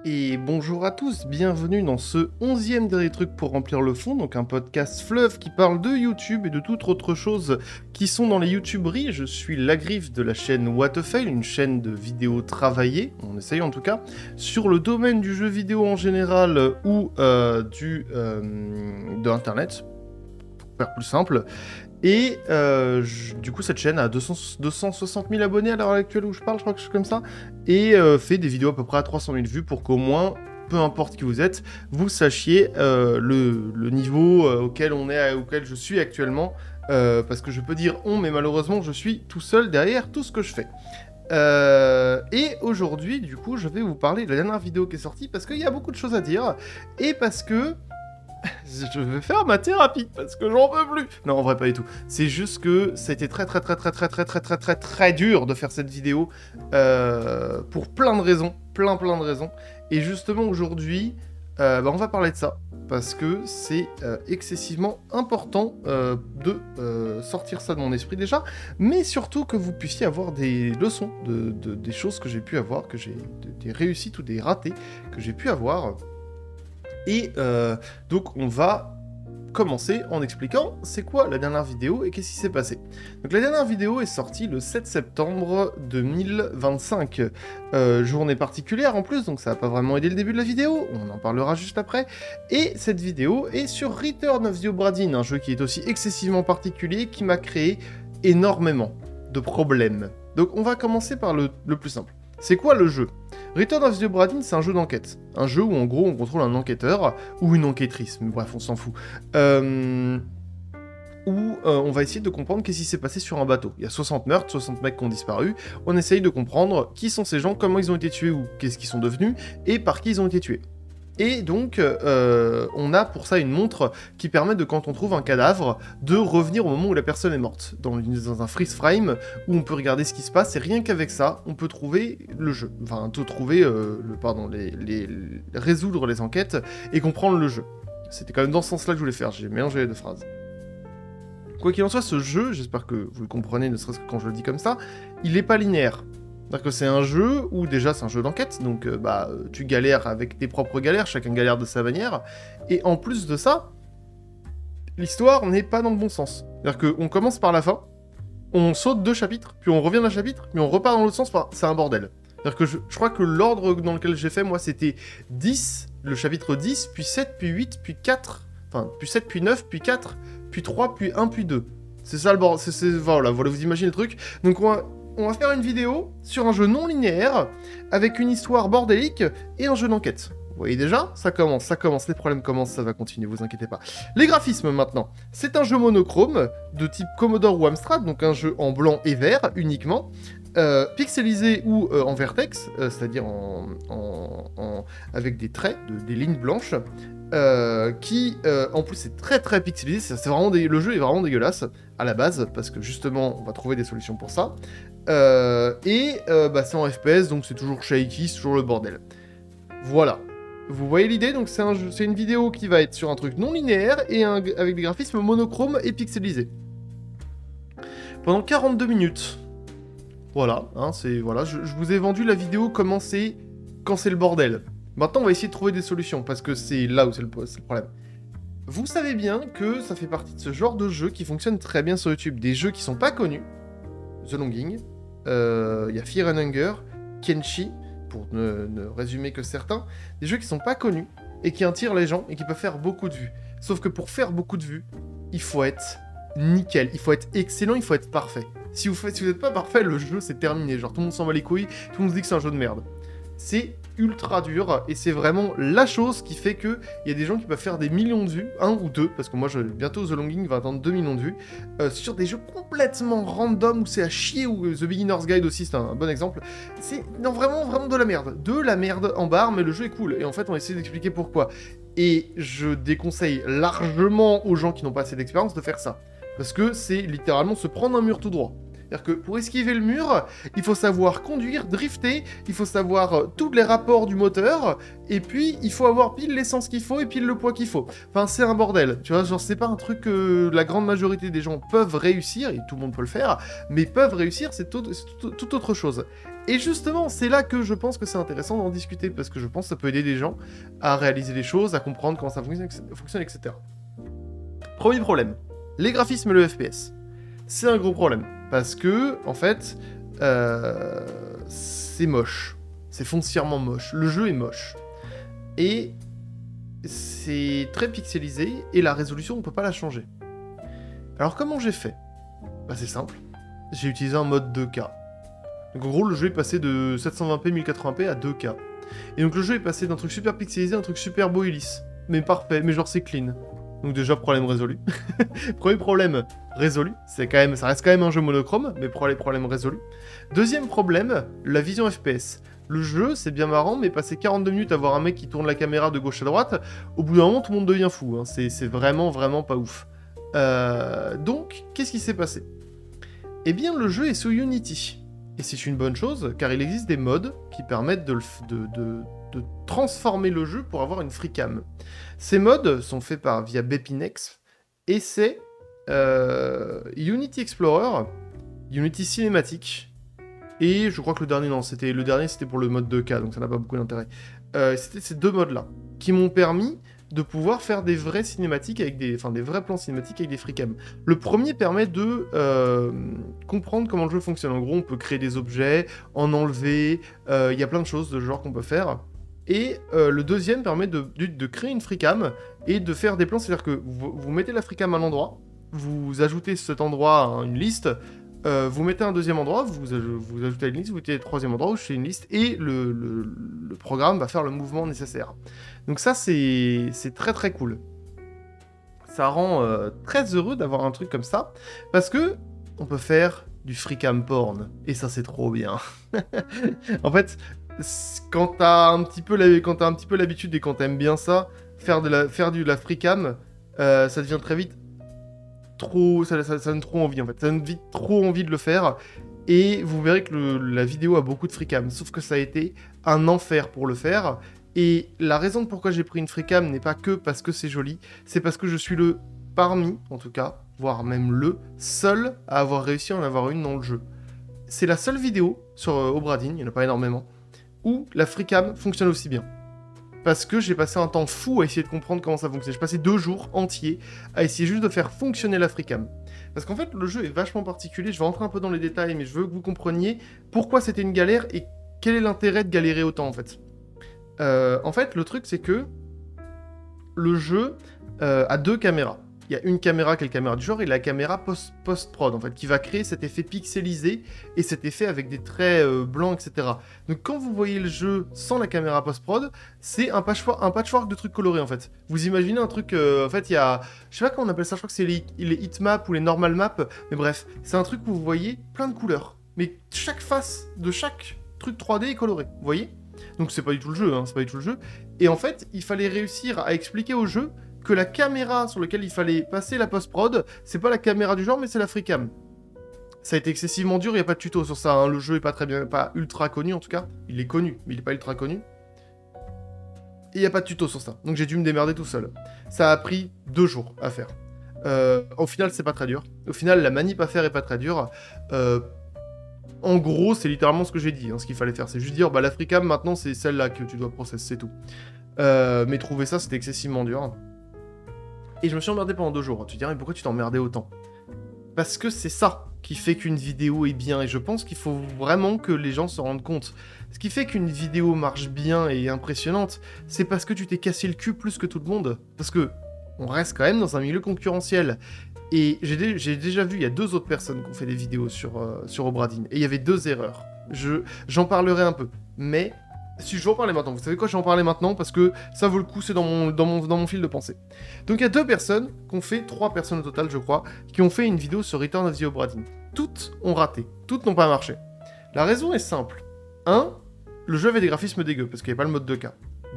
Et bonjour à tous, bienvenue dans ce 11e dernier truc pour remplir le fond, donc un podcast fleuve qui parle de YouTube et de toute autre chose qui sont dans les YouTuberies. Je suis Lagriffe de la chaîne What a Fail, une chaîne de vidéos travaillées, on essaye en tout cas, sur le domaine du jeu vidéo en général ou de Internet, pour faire plus simple. Et du coup, cette chaîne a 260 000 abonnés à l'heure actuelle où je parle, je crois que je suis comme ça, et fait des vidéos à peu près à 300 000 vues pour qu'au moins, peu importe qui vous êtes, vous sachiez le niveau auquel je suis actuellement, parce que je peux dire on, mais malheureusement, je suis tout seul derrière tout ce que je fais. Et aujourd'hui, du coup, je vais vous parler de la dernière vidéo qui est sortie, parce qu'il y a beaucoup de choses à dire, et parce que je vais faire ma thérapie parce que j'en peux plus. Non, en vrai pas du tout. C'est juste que ça a été très dur de faire cette vidéo pour plein de raisons, plein de raisons. Et justement aujourd'hui, on va parler de ça parce que c'est excessivement important de sortir ça de mon esprit déjà, mais surtout que vous puissiez avoir des leçons des choses que j'ai pu avoir, des réussites ou des ratés que j'ai pu avoir. Et donc on va commencer en expliquant c'est quoi la dernière vidéo et qu'est-ce qui s'est passé. Donc la dernière vidéo est sortie le 7 septembre 2025, journée particulière en plus, donc ça n'a pas vraiment aidé le début de la vidéo, on en parlera juste après. Et cette vidéo est sur Return of the Obra Dinn, un jeu qui est aussi excessivement particulier, qui m'a créé énormément de problèmes. Donc on va commencer par le plus simple. C'est quoi le jeu ? Return of the Obra Dinn, c'est un jeu d'enquête. Un jeu où en gros on contrôle un enquêteur ou une enquêtrice, mais bref, on s'en fout. Où on va essayer de comprendre qu'est-ce qui s'est passé sur un bateau. Il y a 60 meurtres, 60 mecs qui ont disparu. On essaye de comprendre qui sont ces gens, comment ils ont été tués ou qu'est-ce qu'ils sont devenus et par qui ils ont été tués. Et donc, on a pour ça une montre qui permet de, quand on trouve un cadavre, de revenir au moment où la personne est morte, dans un freeze frame, où on peut regarder ce qui se passe, et rien qu'avec ça, on peut trouver le jeu. Enfin, résoudre les enquêtes, et comprendre le jeu. C'était quand même dans ce sens-là que je voulais faire, j'ai mélangé les deux phrases. Quoi qu'il en soit, ce jeu, j'espère que vous le comprenez, ne serait-ce que quand je le dis comme ça, il est pas linéaire. C'est-à-dire que c'est un jeu où déjà c'est un jeu d'enquête, donc tu galères avec tes propres galères, chacun galère de sa manière, et en plus de ça, l'histoire n'est pas dans le bon sens. C'est-à-dire qu'on commence par la fin, on saute 2 chapitres, puis on revient d'un chapitre, puis on repart dans l'autre sens, c'est un bordel. C'est-à-dire que je crois que l'ordre dans lequel j'ai fait, moi, c'était 10, le chapitre 10, puis 7, puis 8, puis 4, enfin, puis 7, puis 9, puis 4, puis 3, puis 1, puis 2. C'est ça le bordel, voilà, vous imaginez le truc. Donc on va faire une vidéo sur un jeu non linéaire, avec une histoire bordélique et un jeu d'enquête. Vous voyez déjà, ça commence, les problèmes commencent, ça va continuer, vous inquiétez pas. Les graphismes maintenant. C'est un jeu monochrome, de type Commodore ou Amstrad, donc un jeu en blanc et vert uniquement, pixelisé ou en vertex, c'est-à-dire avec des traits, des lignes blanches, qui en plus est très pixelisé, le jeu est vraiment dégueulasse à la base, parce que justement on va trouver des solutions pour ça. C'est en FPS, donc c'est toujours shaky, c'est toujours le bordel. Voilà. Vous voyez l'idée, donc c'est une vidéo qui va être sur un truc non linéaire et avec des graphismes monochromes et pixelisés. Pendant 42 minutes. Voilà, je vous ai vendu la vidéo quand c'est le bordel. Maintenant, on va essayer de trouver des solutions, parce que c'est là où c'est le problème. Vous savez bien que ça fait partie de ce genre de jeu qui fonctionne très bien sur YouTube. Des jeux qui sont pas connus. The Longing, il y a Fear and Hunger, Kenshi, pour ne résumer que certains, des jeux qui sont pas connus et qui attirent les gens et qui peuvent faire beaucoup de vues. Sauf que pour faire beaucoup de vues, il faut être nickel, il faut être excellent, il faut être parfait. Si vous n'êtes pas parfait, le jeu c'est terminé, genre tout le monde s'en bat les couilles, tout le monde se dit que c'est un jeu de merde. C'est ultra dur, et c'est vraiment la chose qui fait que il y a des gens qui peuvent faire des millions de vues, 1 ou 2, parce que moi bientôt The Longing va atteindre 2 millions de vues, sur des jeux complètement random où c'est à chier, ou The Beginner's Guide aussi c'est un bon exemple. C'est vraiment de la merde en barre, mais le jeu est cool, et en fait on va essayer d'expliquer pourquoi. Et je déconseille largement aux gens qui n'ont pas assez d'expérience de faire ça, parce que c'est littéralement se prendre un mur tout droit. C'est-à-dire que pour esquiver le mur, il faut savoir conduire, drifter, il faut savoir tous les rapports du moteur, et puis il faut avoir pile l'essence qu'il faut et pile le poids qu'il faut. Enfin, c'est un bordel, tu vois, genre c'est pas un truc que la grande majorité des gens peuvent réussir, et tout le monde peut le faire, mais peuvent réussir, c'est tout autre chose. Et justement, c'est là que je pense que c'est intéressant d'en discuter, parce que je pense que ça peut aider des gens à réaliser les choses, à comprendre comment ça fonctionne, etc. Premier problème, les graphismes et le FPS. C'est un gros problème, parce que, en fait, c'est moche. C'est foncièrement moche. Le jeu est moche. Et c'est très pixelisé, et la résolution, on peut pas la changer. Alors comment j'ai fait? Bah c'est simple. J'ai utilisé un mode 2K. Donc en gros, le jeu est passé de 720p 1080p à 2K. Et donc le jeu est passé d'un truc super pixelisé à un truc super beau et lisse. Mais parfait, mais genre c'est clean. Donc déjà, problème résolu. Premier problème résolu, ça reste quand même un jeu monochrome, mais problème résolu. Deuxième problème, la vision FPS. Le jeu, c'est bien marrant, mais passer 42 minutes à voir un mec qui tourne la caméra de gauche à droite, au bout d'un moment, tout le monde devient fou. Hein. C'est vraiment, vraiment pas ouf. Donc, qu'est-ce qui s'est passé? Eh bien, le jeu est sous Unity. Et c'est une bonne chose, car il existe des mods qui permettent de transformer le jeu pour avoir une freecam. Ces mods sont faits via Bepinex, et c'est Unity Explorer, Unity Cinématique, et je crois que le dernier c'était pour le mode 2K, donc ça n'a pas beaucoup d'intérêt. C'était ces deux mods-là, qui m'ont permis de pouvoir faire des vraies cinématiques des vrais plans cinématiques avec des freecams. Le premier permet de comprendre comment le jeu fonctionne. En gros, on peut créer des objets, en enlever, il y a plein de choses de ce genre qu'on peut faire. Et le deuxième permet de créer une freecam et de faire des plans, c'est-à-dire que vous mettez la freecam à l'endroit, vous ajoutez cet endroit à une liste, vous mettez un deuxième endroit, vous ajoutez une liste, vous mettez le troisième endroit, vous faites une liste, et le programme va faire le mouvement nécessaire. Donc ça, c'est très très cool. Ça rend très heureux d'avoir un truc comme ça, parce que on peut faire du freecam porn, et ça c'est trop bien. En fait, quand t'as un petit peu l'habitude et quand t'aimes bien ça, faire de la freecam, ça devient très vite ça donne trop envie en fait. Ça donne vite trop envie de le faire. Et vous verrez que la vidéo a beaucoup de freecam. Sauf que ça a été un enfer pour le faire. Et la raison de pourquoi j'ai pris une freecam n'est pas que parce que c'est joli. C'est parce que je suis parmi, en tout cas, voire même le seul à avoir réussi à en avoir une dans le jeu. C'est la seule vidéo sur Obradin, il n'y en a pas énormément, où la freecam fonctionne aussi bien. Parce que j'ai passé un temps fou à essayer de comprendre comment ça fonctionne. J'ai passé 2 jours entiers à essayer juste de faire fonctionner la freecam. Parce qu'en fait, le jeu est vachement particulier. Je vais rentrer un peu dans les détails, mais je veux que vous compreniez pourquoi c'était une galère et quel est l'intérêt de galérer autant, en fait. En fait, le truc, c'est que le jeu a 2 caméras. Il y a une caméra qui est la caméra du genre et la caméra post-prod, en fait, qui va créer cet effet pixelisé et cet effet avec des traits blancs, etc. Donc quand vous voyez le jeu sans la caméra post-prod, c'est un patchwork de trucs colorés, en fait. Vous imaginez un truc, en fait, il y a... Je sais pas comment on appelle ça, je crois que c'est les heatmaps ou les normal maps, mais bref, c'est un truc où vous voyez plein de couleurs. Mais chaque face de chaque truc 3D est coloré, vous voyez? Donc c'est pas du tout le jeu, hein, c'est pas du tout le jeu. Et en fait, il fallait réussir à expliquer au jeu que la caméra sur laquelle il fallait passer la post-prod, c'est pas la caméra du genre, mais c'est la freecam. Ça a été excessivement dur, il n'y a pas de tuto sur ça, hein. Le jeu est pas ultra connu en tout cas. Il est connu, mais il est pas ultra connu. Et il n'y a pas de tuto sur ça, donc j'ai dû me démerder tout seul. Ça a pris 2 jours à faire. Au final, c'est pas très dur. Au final, la manip à faire est pas très dure. En gros, c'est littéralement ce que j'ai dit, hein, ce qu'il fallait faire. C'est juste dire, bah la freecam, maintenant, c'est celle-là que tu dois process, c'est tout. Mais trouver ça, c'était excessivement dur. Et je me suis emmerdé pendant 2 jours. Tu te dirais, mais pourquoi tu t'emmerdais autant? Parce que c'est ça qui fait qu'une vidéo est bien. Et je pense qu'il faut vraiment que les gens se rendent compte. Ce qui fait qu'une vidéo marche bien et est impressionnante, c'est parce que tu t'es cassé le cul plus que tout le monde. Parce que on reste quand même dans un milieu concurrentiel. Et j'ai déjà vu, il y a 2 autres personnes qui ont fait des vidéos sur Obradin. Et il y avait 2 erreurs. J'en parlerai un peu. Mais... si je vais en parler maintenant, vous savez quoi, je vais en parler maintenant parce que ça vaut le coup, c'est dans mon fil de pensée. Donc il y a 2 personnes qui ont fait, 3 personnes au total je crois, qui ont fait une vidéo sur Return of the Obradin. Toutes ont raté, toutes n'ont pas marché. La raison est simple. 1, le jeu avait des graphismes dégueux parce qu'il n'y avait pas le mode 2K.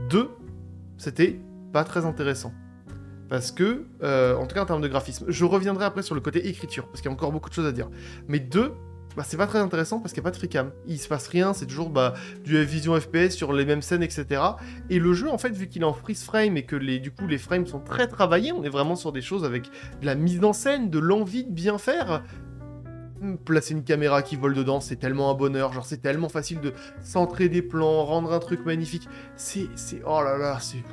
2, c'était pas très intéressant. Parce que, en tout cas en termes de graphisme, je reviendrai après sur le côté écriture parce qu'il y a encore beaucoup de choses à dire. Mais 2, bah, c'est pas très intéressant parce qu'il n'y a pas de freecam. Il se passe rien, c'est toujours du vision FPS sur les mêmes scènes, etc. Et le jeu, en fait, vu qu'il est en freeze frame et que du coup les frames sont très travaillés, on est vraiment sur des choses avec de la mise en scène, de l'envie de bien faire. placer une caméra qui vole dedans, c'est tellement un bonheur. Genre, c'est tellement facile de centrer des plans, rendre un truc magnifique. Oh là là, c'est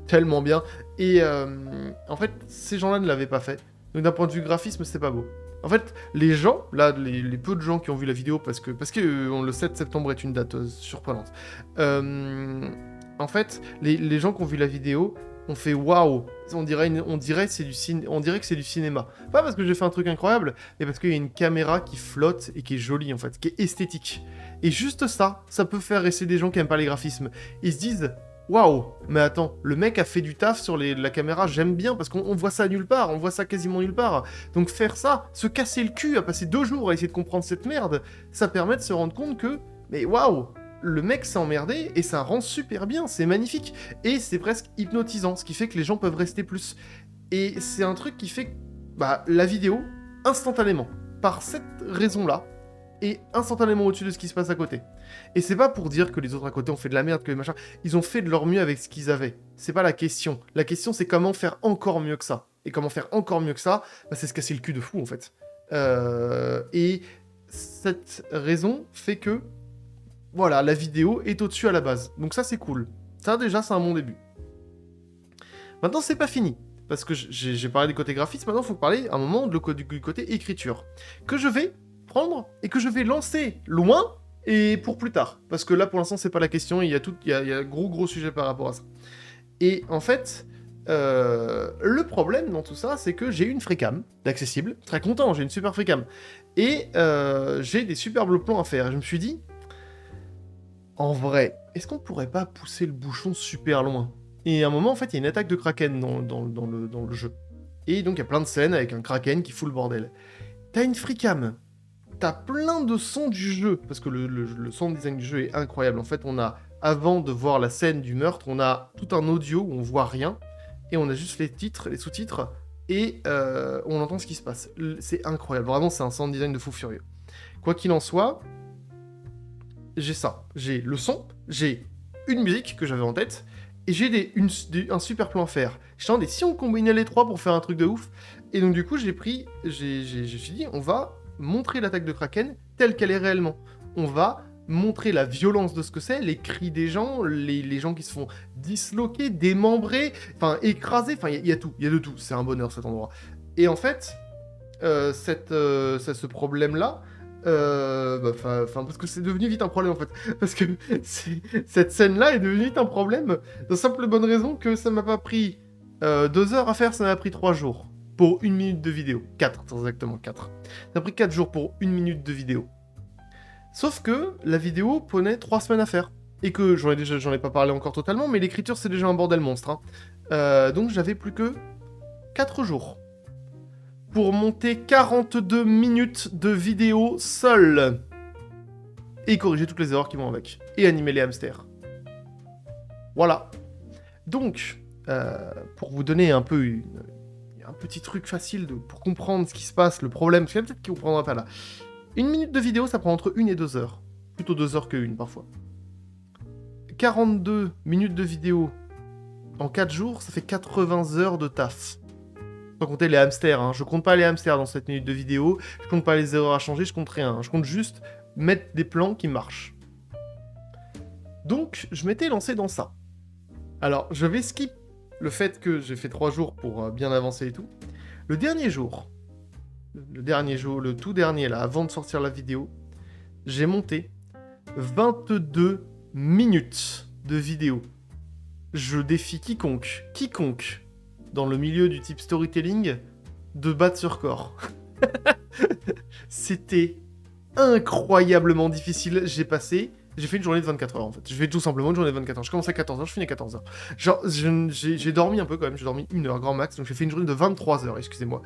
tellement bien. Et en fait, ces gens-là ne l'avaient pas fait. Donc d'un point de vue graphisme, c'est pas beau. En fait, les gens, là, les peu de gens qui ont vu la vidéo, parce que le 7 septembre est une date surprenante. En fait, les gens qui ont vu la vidéo ont fait waouh, on dirait que c'est du cinéma. Pas parce que j'ai fait un truc incroyable, mais parce qu'il y a une caméra qui flotte et qui est jolie en fait, qui est esthétique. Et juste ça peut faire rester des gens qui aiment pas les graphismes. Ils se disent waouh, mais attends, le mec a fait du taf sur la caméra, j'aime bien parce qu'on voit ça nulle part, on voit ça quasiment nulle part. Donc faire ça, se casser le cul, à passer 2 jours à essayer de comprendre cette merde, ça permet de se rendre compte que, mais waouh, le mec s'est emmerdé et ça rend super bien, c'est magnifique. Et c'est presque hypnotisant, ce qui fait que les gens peuvent rester plus. Et c'est un truc qui fait que la vidéo, instantanément, par cette raison-là, est instantanément au-dessus de ce qui se passe à côté. Et c'est pas pour dire que les autres à côté ont fait de la merde, que les machins, ils ont fait de leur mieux avec ce qu'ils avaient. C'est pas la question. La question, c'est comment faire encore mieux que ça. Et comment faire encore mieux que ça, c'est se casser le cul de fou, en fait. Et cette raison fait que voilà, la vidéo est au-dessus à la base. Donc ça, c'est cool. Ça, déjà, c'est un bon début. Maintenant, c'est pas fini. Parce que j'ai parlé du côté graphisme, maintenant, il faut parler un moment du côté écriture. Que je vais prendre et que je vais lancer loin et pour plus tard. Parce que là, pour l'instant, c'est pas la question. Il y a gros sujet par rapport à ça. Et en fait, le problème dans tout ça, c'est que j'ai une freecam d'accessible. Très content, j'ai une super freecam. Et j'ai des superbes plans à faire. Et je me suis dit, en vrai, est-ce qu'on pourrait pas pousser le bouchon super loin? Et à un moment, en fait, il y a une attaque de Kraken dans le jeu. Et donc, il y a plein de scènes avec un Kraken qui fout le bordel. T'as une freecam. T'as plein de sons du jeu. Parce que le sound design du jeu est incroyable. En fait, on a, avant de voir la scène du meurtre, on a tout un audio où on voit rien. Et on a juste les titres, les sous-titres. Et on entend ce qui se passe. C'est incroyable. Vraiment, c'est un sound design de fou furieux. Quoi qu'il en soit, j'ai ça. J'ai le son, j'ai une musique que j'avais en tête, et j'ai un super plan à faire. Je me si on combinait les trois pour faire un truc de ouf. Et donc du coup, je me suis dit, on va montrer l'attaque de Kraken telle qu'elle est réellement. On va montrer la violence de ce que c'est, les cris des gens, les gens qui se font disloquer, démembrer, enfin écraser, enfin il y a tout, il y a de tout. C'est un bonheur cet endroit. Et en fait, ce problème-là, parce que c'est devenu vite un problème en fait. Parce que cette scène-là est devenue vite un problème. De simple bonne raison que ça m'a pas pris 2 heures à faire, ça m'a pris 3 jours. Pour 1 minute de vidéo. 4, exactement 4. Ça m'a pris 4 jours pour 1 minute de vidéo. Sauf que la vidéo prenait 3 semaines à faire. Et que j'en ai pas parlé encore totalement, mais l'écriture c'est déjà un bordel monstre. Hein. Donc j'avais plus que 4 jours pour monter 42 minutes de vidéo seul. Et corriger toutes les erreurs qui vont avec. Et animer les hamsters. Voilà. Donc, pour vous donner un peu un petit truc facile pour comprendre ce qui se passe, le problème, parce qu'il y a peut-être qui ne comprendra pas là. 1 minute de vidéo, ça prend entre 1 et 2 heures. Plutôt 2 heures que 1 parfois. 42 minutes de vidéo en 4 jours, ça fait 80 heures de taf. Sans compter les hamsters, hein. Je compte pas les hamsters dans cette minute de vidéo, je compte pas les erreurs à changer, je compte rien. Je compte juste mettre des plans qui marchent. Donc, je m'étais lancé dans ça. Alors, je vais skip le fait que j'ai fait 3 jours pour bien avancer et tout. Le tout dernier là, avant de sortir la vidéo, j'ai monté 22 minutes de vidéo. Je défie quiconque, dans le milieu du type storytelling, de battre ce record. C'était incroyablement difficile. J'ai fait une journée de 24 heures en fait. Je fais tout simplement une journée de 24 heures. Je commence à 14 heures, je finis à 14 heures. Genre, j'ai dormi un peu quand même, j'ai dormi 1 heure grand max, donc j'ai fait une journée de 23 heures, excusez-moi.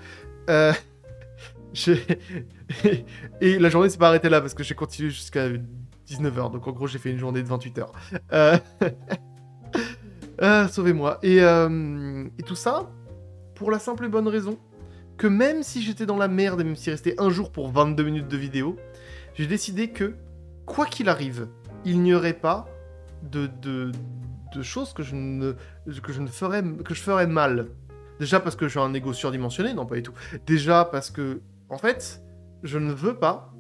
Et la journée s'est pas arrêtée là parce que j'ai continué jusqu'à 19 heures, donc en gros j'ai fait une journée de 28 heures. Sauvez-moi. Et tout ça, pour la simple et bonne raison que même si j'étais dans la merde et même s'il restait un jour pour 22 minutes de vidéo, j'ai décidé que, quoi qu'il arrive, il n'y aurait pas de choses que je ferais mal. Déjà parce que j'ai un ego surdimensionné, non pas du tout. Déjà parce que, en fait, je ne veux pas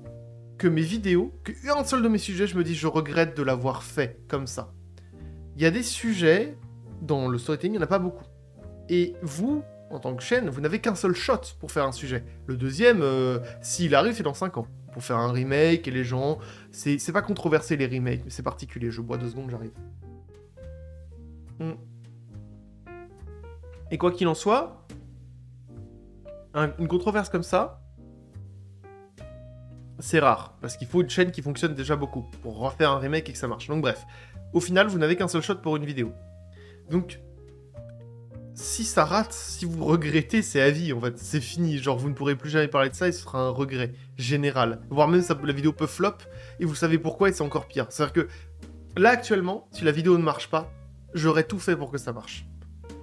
que mes vidéos, qu'un seul de mes sujets, je me dis je regrette de l'avoir fait comme ça. Il y a des sujets, dans le storytelling, il n'y en a pas beaucoup. Et vous, en tant que chaîne, vous n'avez qu'un seul shot pour faire un sujet. Le deuxième, s'il arrive, c'est dans 5 ans. Pour faire un remake, et les gens... C'est pas controversé, les remakes, mais c'est particulier. Je bois 2 secondes, j'arrive. Et quoi qu'il en soit, une controverse comme ça, c'est rare. Parce qu'il faut une chaîne qui fonctionne déjà beaucoup pour refaire un remake et que ça marche. Donc bref, au final, vous n'avez qu'un seul shot pour une vidéo. Donc, si ça rate, si vous regrettez, c'est à vie, en fait. C'est fini. Genre, vous ne pourrez plus jamais parler de ça et ce sera un regret général. Voire même, la vidéo peut flop et vous savez pourquoi et c'est encore pire. C'est-à-dire que, là, actuellement, si la vidéo ne marche pas, j'aurais tout fait pour que ça marche.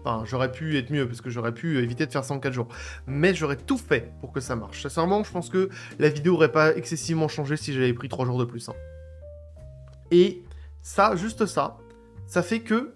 Enfin, j'aurais pu être mieux, parce que j'aurais pu éviter de faire ça en 4 jours. Mais j'aurais tout fait pour que ça marche. Sincèrement, je pense que la vidéo aurait pas excessivement changé si j'avais pris 3 jours de plus. Hein. Et ça, juste ça, ça fait que...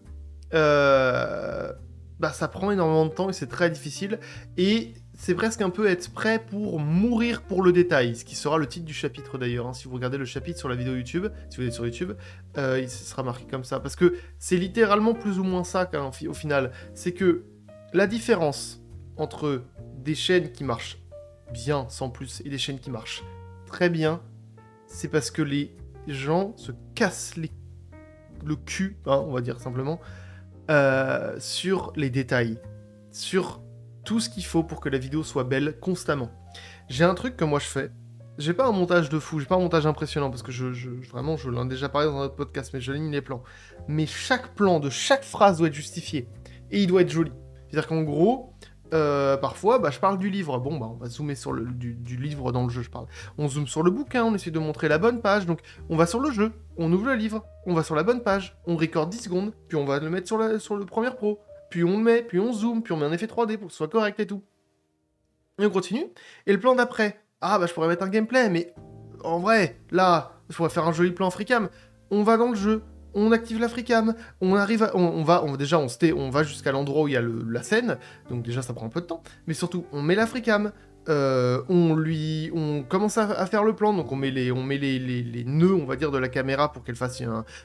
ça prend énormément de temps et c'est très difficile. Et c'est presque un peu être prêt pour mourir pour le détail, ce qui sera le titre du chapitre d'ailleurs. Hein. Si vous regardez le chapitre sur la vidéo YouTube, si vous êtes sur YouTube, il sera marqué comme ça. Parce que c'est littéralement plus ou moins ça au final. C'est que la différence entre des chaînes qui marchent bien sans plus et des chaînes qui marchent très bien, c'est parce que les gens se cassent le cul, hein, on va dire simplement, sur les détails, sur tout ce qu'il faut pour que la vidéo soit belle constamment. J'ai un truc que moi je fais, j'ai pas un montage de fou, j'ai pas un montage impressionnant, parce que vraiment, je l'en ai déjà parlé dans un autre podcast, mais je ligne les plans. Mais chaque plan de chaque phrase doit être justifié, et il doit être joli. C'est-à-dire qu'en gros, parfois, je parle du livre. Bon, on va zoomer sur du livre dans le jeu, je parle. On zoome sur le bouquin, on essaie de montrer la bonne page. Donc, on va sur le jeu, on ouvre le livre, on va sur la bonne page, on record 10 secondes, puis on va le mettre sur le Premiere Pro. Puis on le met, puis on zoome, puis on met un effet 3D pour que ce soit correct et tout. Et on continue. Et le plan d'après, je pourrais mettre un gameplay, mais en vrai, là, je pourrais faire un joli plan FreeCam. On va dans le jeu, on active la FreeCam, on arrive à, on va jusqu'à l'endroit où il y a la scène, donc déjà ça prend un peu de temps, mais surtout on met la FreeCam, on commence à faire le plan, donc on met les nœuds, on va dire, de la caméra pour qu'elle fasse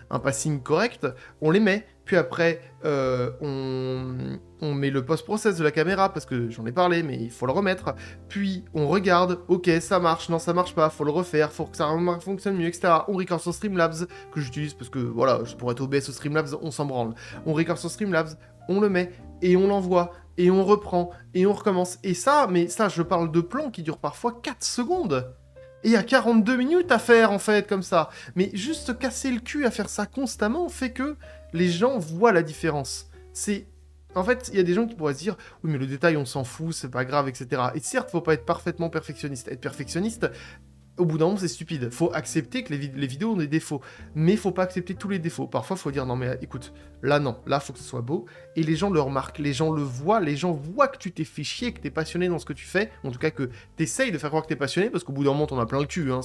un passing correct, on les met, puis après on met le post-process de la caméra, parce que j'en ai parlé, mais il faut le remettre, puis on regarde, ok, ça marche, non ça marche pas, faut le refaire, faut que ça fonctionne mieux, etc. On record sur Streamlabs, que j'utilise parce que, voilà, pour être OBS au Streamlabs, on s'en branle. On record sur Streamlabs, on le met, et on l'envoie, et on reprend, et on recommence. Et ça, je parle de plans qui durent parfois 4 secondes. Et il y a 42 minutes à faire, en fait, comme ça. Mais juste casser le cul à faire ça constamment fait que les gens voient la différence. En fait, il y a des gens qui pourraient se dire « Oui, mais le détail, on s'en fout, c'est pas grave, etc. » Et certes, faut pas être parfaitement perfectionniste. Être perfectionniste, au bout d'un moment, c'est stupide. Faut accepter que les vidéos ont des défauts. Mais faut pas accepter tous les défauts. Parfois, faut dire « Non, mais écoute, là, non. Là, faut que ce soit beau. » Et les gens le remarquent, les gens le voient, les gens voient que tu t'es fait chier, que t'es passionné dans ce que tu fais. En tout cas, que t'essayes de faire croire que t'es passionné, parce qu'au bout d'un moment, t'en as plein le cul. Hein.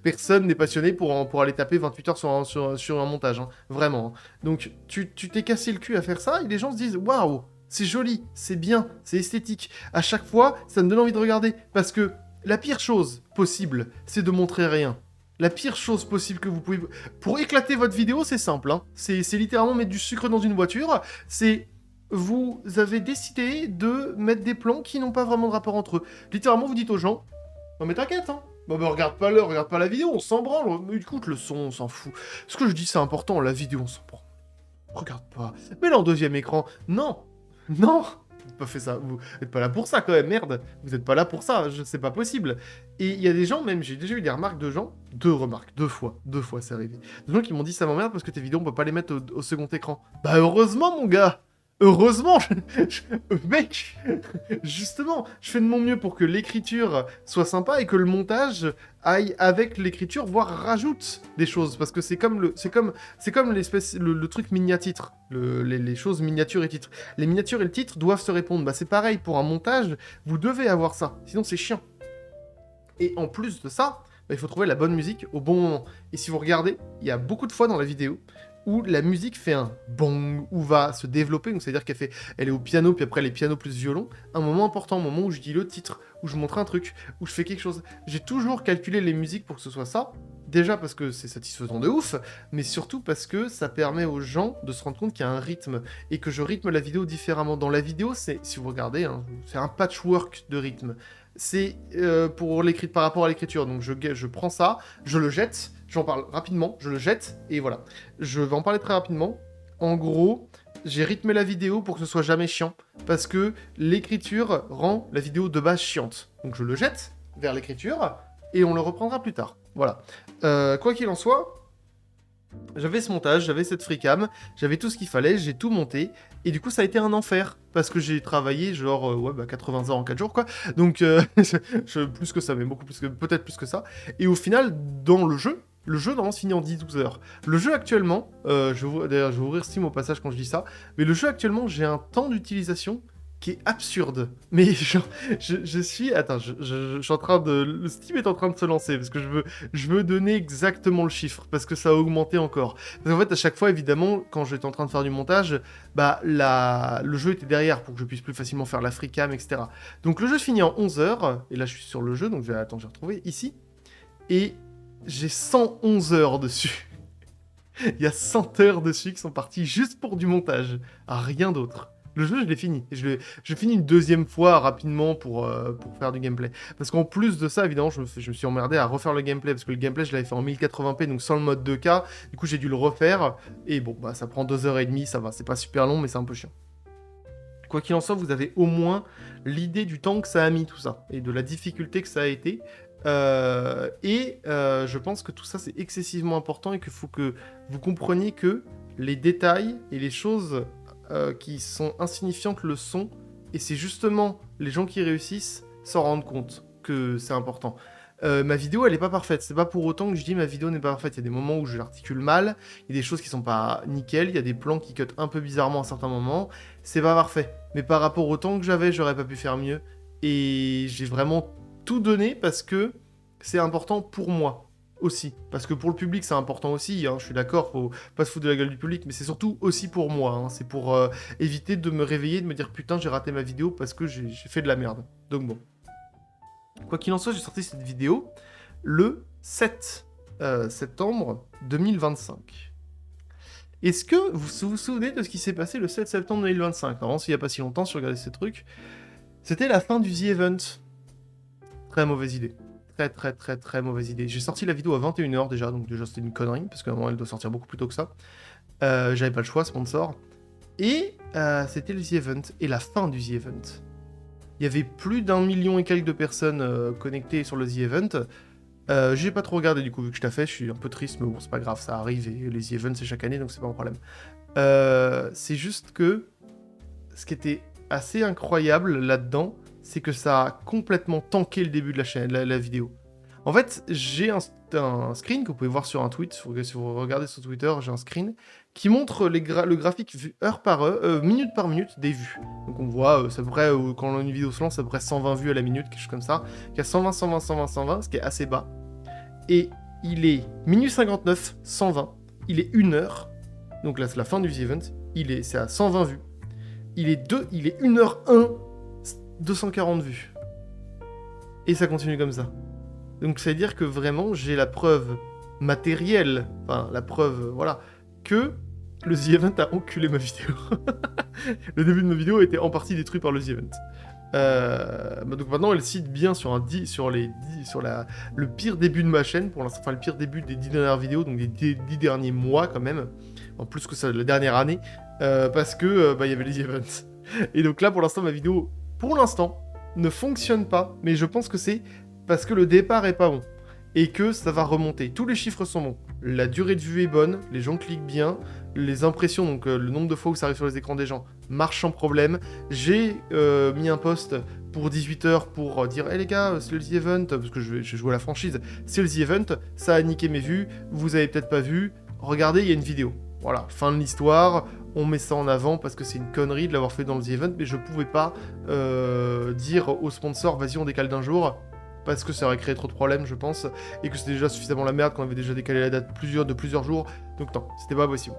Personne n'est passionné pour aller taper 28 heures sur un montage. Hein. Vraiment. Hein. Donc, tu t'es cassé le cul à faire ça, et les gens se disent « Waouh, c'est joli, c'est bien, c'est esthétique. » À chaque fois, ça me donne envie de regarder. Parce que la pire chose possible, c'est de montrer rien. La pire chose possible que vous pouvez... Pour éclater votre vidéo, c'est simple. Hein. C'est littéralement mettre du sucre dans une voiture. C'est... Vous avez décidé de mettre des plans qui n'ont pas vraiment de rapport entre eux. Littéralement, vous dites aux gens... Non mais t'inquiète, hein. Regarde pas la vidéo, on s'en branle. Mais écoute, le son, on s'en fout. Ce que je dis, c'est important. La vidéo, on s'en branle. Regarde pas. Mais là, en deuxième écran, non. Non. Pas fait ça, vous n'êtes pas là pour ça quand même, merde, vous n'êtes pas là pour ça, c'est pas possible. Et il y a des gens, même j'ai déjà eu des remarques de gens, deux fois c'est arrivé, des gens qui m'ont dit ça m'emmerde parce que tes vidéos on peut pas les mettre au second écran. Bah heureusement mon gars, heureusement, mec, justement, je fais de mon mieux pour que l'écriture soit sympa et que le montage aille avec l'écriture, voire rajoute des choses, parce que c'est comme le truc miniatitre, les choses miniatures et titres. Les miniatures et le titre doivent se répondre. Bah c'est pareil pour un montage, vous devez avoir ça, sinon c'est chiant. Et en plus de ça, il faut trouver la bonne musique au bon moment. Et si vous regardez, il y a beaucoup de fois dans la vidéo où la musique fait un bong, ou va se développer, donc c'est-à-dire elle est au piano, puis après les pianos plus violon, un moment important, un moment où je dis le titre, où je montre un truc, où je fais quelque chose. J'ai toujours calculé les musiques pour que ce soit ça, déjà parce que c'est satisfaisant de ouf, mais surtout parce que ça permet aux gens de se rendre compte qu'il y a un rythme, et que je rythme la vidéo différemment. Dans la vidéo, si vous regardez, hein, c'est un patchwork de rythme. C'est par rapport à l'écriture, donc je prends ça, je le jette, j'en parle rapidement, je le jette, et voilà. Je vais en parler très rapidement. En gros, j'ai rythmé la vidéo pour que ce soit jamais chiant, parce que l'écriture rend la vidéo de base chiante. Donc je le jette vers l'écriture, et on le reprendra plus tard. Voilà. Quoi qu'il en soit, j'avais ce montage, j'avais cette freecam, j'avais tout ce qu'il fallait, j'ai tout monté, et du coup ça a été un enfer, parce que j'ai travaillé genre 80 heures en 4 jours quoi, donc plus que ça, mais peut-être plus que ça, et au final, dans le jeu normalement se finit en 10-12 heures. Le jeu actuellement, d'ailleurs je vais ouvrir Steam au passage quand je dis ça, mais le jeu actuellement, j'ai un temps d'utilisation qui est absurde. Mais genre, je suis... Attends, je suis en train de... Le Steam est en train de se lancer, parce que je veux donner exactement le chiffre, parce que ça a augmenté encore. Parce qu'en fait, à chaque fois, évidemment, quand j'étais en train de faire du montage, bah, le jeu était derrière, pour que je puisse plus facilement faire la freecam, etc. Donc le jeu finit en 11 heures, et là je suis sur le jeu, donc attends, j'ai retrouvé ici, et j'ai 111 heures dessus. Il y a 100 heures dessus qui sont parties juste pour du montage, rien d'autre. Le jeu, je l'ai fini. Je finis une deuxième fois rapidement pour faire du gameplay. Parce qu'en plus de ça, évidemment, je me suis emmerdé à refaire le gameplay. Parce que le gameplay, je l'avais fait en 1080p, donc sans le mode 2K. Du coup, j'ai dû le refaire. Et bon, bah, ça prend 2h30, ça va. C'est pas super long, mais c'est un peu chiant. Quoi qu'il en soit, vous avez au moins l'idée du temps que ça a mis, tout ça. Et de la difficulté que ça a été. Je pense que tout ça, c'est excessivement important. Et qu'il faut que vous compreniez que les détails et les choses... qui sont insignifiantes le sont, et c'est justement les gens qui réussissent s'en rendent compte que c'est important. Ma vidéo, elle est pas parfaite, c'est pas pour autant que je dis ma vidéo n'est pas parfaite, il y a des moments où je l'articule mal, il y a des choses qui sont pas nickel, il y a des plans qui cut un peu bizarrement à certains moments, c'est pas parfait, mais par rapport au temps que j'aurais pas pu faire mieux, et j'ai vraiment tout donné parce que c'est important pour moi. Aussi, parce que pour le public c'est important aussi, hein, je suis d'accord, faut pas se foutre de la gueule du public, mais c'est surtout aussi pour moi, hein, c'est pour éviter de me réveiller, de me dire putain j'ai raté ma vidéo parce que j'ai fait de la merde. Donc bon. Quoi qu'il en soit, j'ai sorti cette vidéo le 7 septembre 2025. Est-ce que vous vous souvenez de ce qui s'est passé le 7 septembre 2025? Normalement, s'il n'y a pas si longtemps, si vous regardez ces trucs, c'était la fin du The Event. Très mauvaise idée. Très mauvaise idée. J'ai sorti la vidéo à 21h déjà, donc déjà c'était une connerie, parce qu'à un moment elle doit sortir beaucoup plus tôt que ça. J'avais pas le choix, sponsor. Et c'était le The Event, et la fin du The Event. Il y avait plus d'1 million et quelques de personnes connectées sur le The Event. J'ai pas trop regardé du coup, vu que je t'ai fait, je suis un peu triste, mais bon, c'est pas grave, ça arrive, et les The Events c'est chaque année, donc c'est pas un problème. C'est juste que ce qui était assez incroyable là-dedans, c'est que ça a complètement tanké le début de la chaîne, la vidéo. En fait, j'ai un screen que vous pouvez voir sur un tweet, si vous regardez sur Twitter, j'ai un screen qui montre le graphique heure par heure, minute par minute des vues. Donc on voit, c'est à peu près, quand une vidéo se lance, c'est à peu près 120 vues à la minute, quelque chose comme ça. Il y a 120, 120, 120, 120, ce qui est assez bas. Et il est minute 59, 120. Il est 1 heure. Donc là, c'est la fin du event. C'est à 120 vues. Il est 1h01, 240 vues. Et ça continue comme ça. Donc ça veut dire que vraiment, j'ai la preuve matérielle, enfin la preuve, voilà, que le The Event a enculé ma vidéo. Le début de ma vidéo a été en partie détruit par le The Event. Donc maintenant, elle cite bien sur le pire début de ma chaîne, pour l'instant, enfin le pire début des 10 dernières vidéos, donc des 10 derniers mois quand même, en plus que ça, la dernière année, parce que il y avait les events. Et donc là, pour l'instant, ma vidéo, pour l'instant, ne fonctionne pas, mais je pense que c'est parce que le départ est pas bon, et que ça va remonter. Tous les chiffres sont bons, la durée de vue est bonne, les gens cliquent bien, les impressions, donc le nombre de fois où ça arrive sur les écrans des gens, marche sans problème. J'ai mis un post pour 18h pour dire « Hey les gars, c'est le The Event », parce que je joue à la franchise, c'est le The Event, ça a niqué mes vues, vous avez peut-être pas vu, regardez, il y a une vidéo. Voilà, fin de l'histoire, on met ça en avant parce que c'est une connerie de l'avoir fait dans le The Event, mais je pouvais pas dire au sponsor « Vas-y, on décale d'un jour », parce que ça aurait créé trop de problèmes, je pense, et que c'était déjà suffisamment la merde qu'on avait déjà décalé la date de plusieurs jours, donc non, c'était pas possible.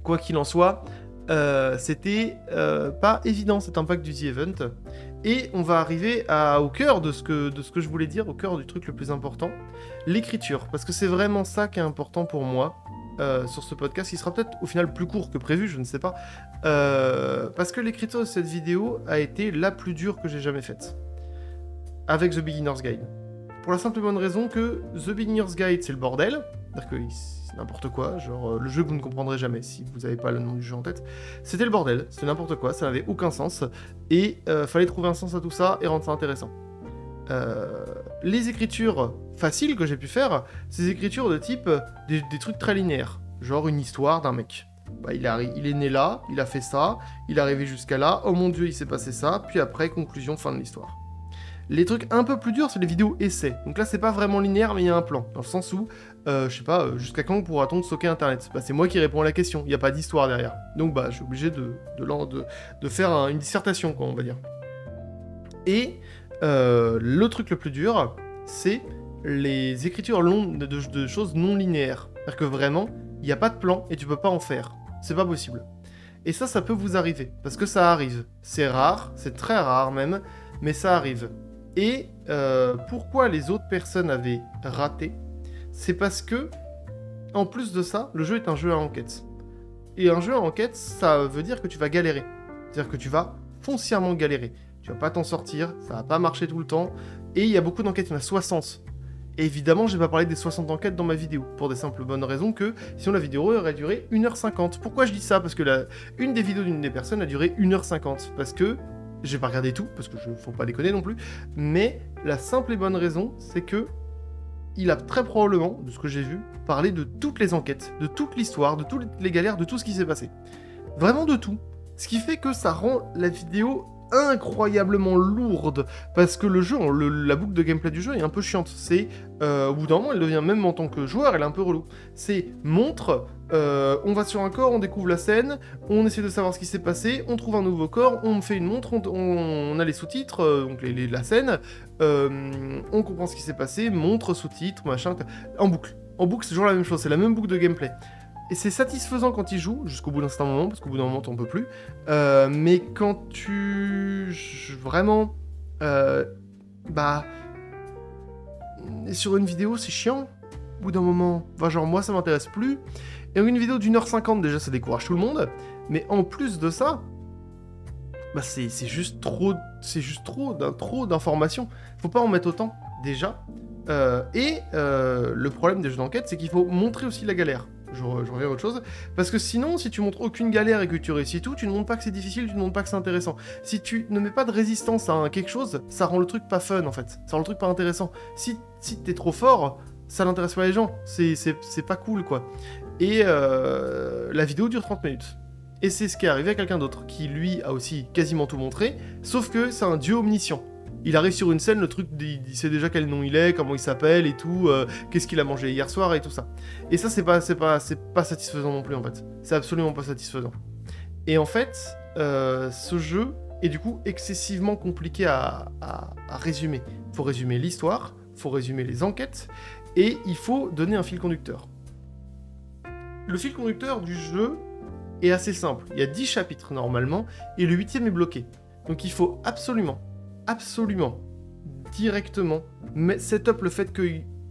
Quoi qu'il en soit, c'était pas évident cet impact du The Event. Et on va arriver au cœur de ce que je voulais dire, au cœur du truc le plus important, l'écriture. Parce que c'est vraiment ça qui est important pour moi sur ce podcast, qui sera peut-être au final plus court que prévu, je ne sais pas. Parce que l'écriture de cette vidéo a été la plus dure que j'ai jamais faite. Avec The Beginner's Guide. Pour la simple et bonne raison que The Beginner's Guide, c'est le bordel. C'est-à-dire que c'est n'importe quoi, genre le jeu que vous ne comprendrez jamais si vous n'avez pas le nom du jeu en tête. C'était le bordel, c'était n'importe quoi, ça n'avait aucun sens. Et fallait trouver un sens à tout ça et rendre ça intéressant. Les écritures faciles que j'ai pu faire, c'est des écritures de type des trucs très linéaires. Genre une histoire d'un mec. Bah, il est né là, il a fait ça, il est arrivé jusqu'à là, oh mon dieu il s'est passé ça, puis après conclusion, fin de l'histoire. Les trucs un peu plus durs, c'est les vidéos essais. Donc là, c'est pas vraiment linéaire, mais il y a un plan. Dans le sens où, je sais pas, jusqu'à quand pourra-t-on stocker Internet ? Bah, c'est moi qui réponds à la question, il n'y a pas d'histoire derrière. Donc bah, je suis obligé de faire une dissertation, quoi, on va dire. Et le truc le plus dur, c'est les écritures longues de choses non linéaires. C'est-à-dire que vraiment, il n'y a pas de plan et tu peux pas en faire. C'est pas possible. Et ça peut vous arriver. Parce que ça arrive. C'est rare, c'est très rare même, mais ça arrive. Et pourquoi les autres personnes avaient raté ? C'est parce que, en plus de ça, le jeu est un jeu à enquête. Et un jeu à enquête, ça veut dire que tu vas galérer. C'est-à-dire que tu vas foncièrement galérer. Tu vas pas t'en sortir, ça va pas marcher tout le temps. Et il y a beaucoup d'enquêtes, il y en a 60. Et évidemment, j'ai pas parlé des 60 enquêtes dans ma vidéo, pour des simples bonnes raisons que, sinon la vidéo aurait duré 1h50. Pourquoi je dis ça ? Parce que une des vidéos d'une des personnes a duré 1h50. Parce que j'ai pas regardé tout, parce que faut pas déconner non plus, mais la simple et bonne raison, c'est que il a très probablement, de ce que j'ai vu, parlé de toutes les enquêtes, de toute l'histoire, de toutes les galères, de tout ce qui s'est passé. Vraiment de tout. Ce qui fait que ça rend la vidéo incroyablement lourde, parce que le jeu, la boucle de gameplay du jeu est un peu chiante. C'est, au bout d'un moment, elle devient, même en tant que joueur, elle est un peu relou. C'est, montre, on va sur un corps, on découvre la scène, on essaie de savoir ce qui s'est passé, on trouve un nouveau corps, on fait une montre, on a les sous-titres, donc la scène, on comprend ce qui s'est passé, montre, sous-titres, machin, en boucle. En boucle, c'est toujours la même chose, c'est la même boucle de gameplay. Et c'est satisfaisant quand il joue, jusqu'au bout d'un certain moment, parce qu'au bout d'un moment, t'en peux plus. Mais quand vraiment... sur une vidéo, c'est chiant. Au bout d'un moment... Enfin, genre, moi, ça m'intéresse plus. Et une vidéo d'1h50, déjà, ça décourage tout le monde. Mais en plus de ça... Bah, c'est juste trop... C'est juste trop d'informations. Faut pas en mettre autant, déjà. Le problème des jeux d'enquête, c'est qu'il faut montrer aussi la galère. Je reviens à autre chose. Parce que sinon, si tu montres aucune galère et que tu réussis tout, tu ne montres pas que c'est difficile, tu ne montres pas que c'est intéressant. Si tu ne mets pas de résistance à quelque chose, ça rend le truc pas fun, en fait. Ça rend le truc pas intéressant. Si t'es trop fort, ça n'intéresse pas les gens. C'est pas cool, quoi. Et la vidéo dure 30 minutes. Et c'est ce qui est arrivé à quelqu'un d'autre, qui, lui, a aussi quasiment tout montré, sauf que c'est un dieu omniscient. Il arrive sur une scène, le truc, il sait déjà quel nom il est, comment il s'appelle et tout, qu'est-ce qu'il a mangé hier soir et tout ça. Et ça, c'est pas satisfaisant non plus, en fait. C'est absolument pas satisfaisant. Et en fait, ce jeu est du coup excessivement compliqué à résumer. Il faut résumer l'histoire, il faut résumer les enquêtes, et il faut donner un fil conducteur. Le fil conducteur du jeu est assez simple. Il y a 10 chapitres normalement, et le 8e est bloqué. Donc il faut absolument, directement, set-up le fait que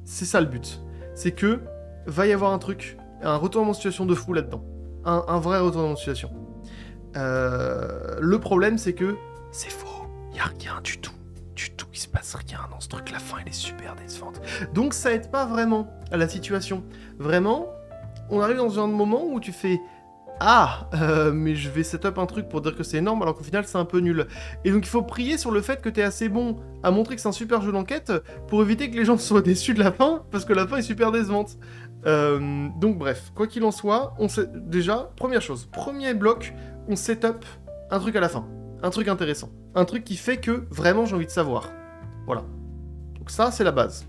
c'est ça le but. C'est que va y avoir un truc, un retournement de situation de fou là-dedans. Un vrai retournement de situation. Le problème, c'est que c'est faux. Il n'y a rien du tout. Il se passe rien dans ce truc. La fin, elle est super décevante. Donc ça aide pas vraiment à la situation. Vraiment, on arrive dans un moment où tu fais... mais je vais set up un truc pour dire que c'est énorme alors qu'au final c'est un peu nul. Et donc il faut prier sur le fait que t'es assez bon à montrer que c'est un super jeu d'enquête pour éviter que les gens soient déçus de la fin, parce que la fin est super décevante. Donc bref, quoi qu'il en soit, déjà, première chose, premier bloc, on set up un truc à la fin. Un truc intéressant. Un truc qui fait que vraiment j'ai envie de savoir. Voilà. Donc ça c'est la base.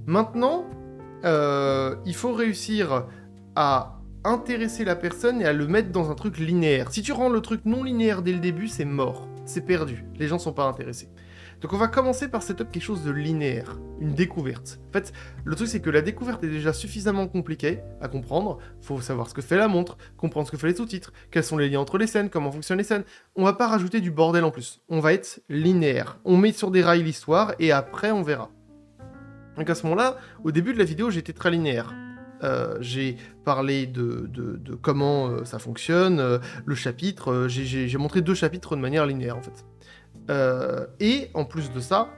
Maintenant, il faut réussir à intéresser la personne et à le mettre dans un truc linéaire. Si tu rends le truc non linéaire dès le début, c'est mort. C'est perdu. Les gens sont pas intéressés. Donc on va commencer par setup quelque chose de linéaire, une découverte. En fait, le truc c'est que la découverte est déjà suffisamment compliquée à comprendre. Faut savoir ce que fait la montre, comprendre ce que fait les sous-titres, quels sont les liens entre les scènes, comment fonctionnent les scènes. On va pas rajouter du bordel en plus. On va être linéaire. On met sur des rails l'histoire et après on verra. Donc à ce moment-là, au début de la vidéo, j'étais très linéaire. J'ai parlé de comment ça fonctionne, le chapitre, j'ai montré 2 chapitres de manière linéaire en fait. Et en plus de ça,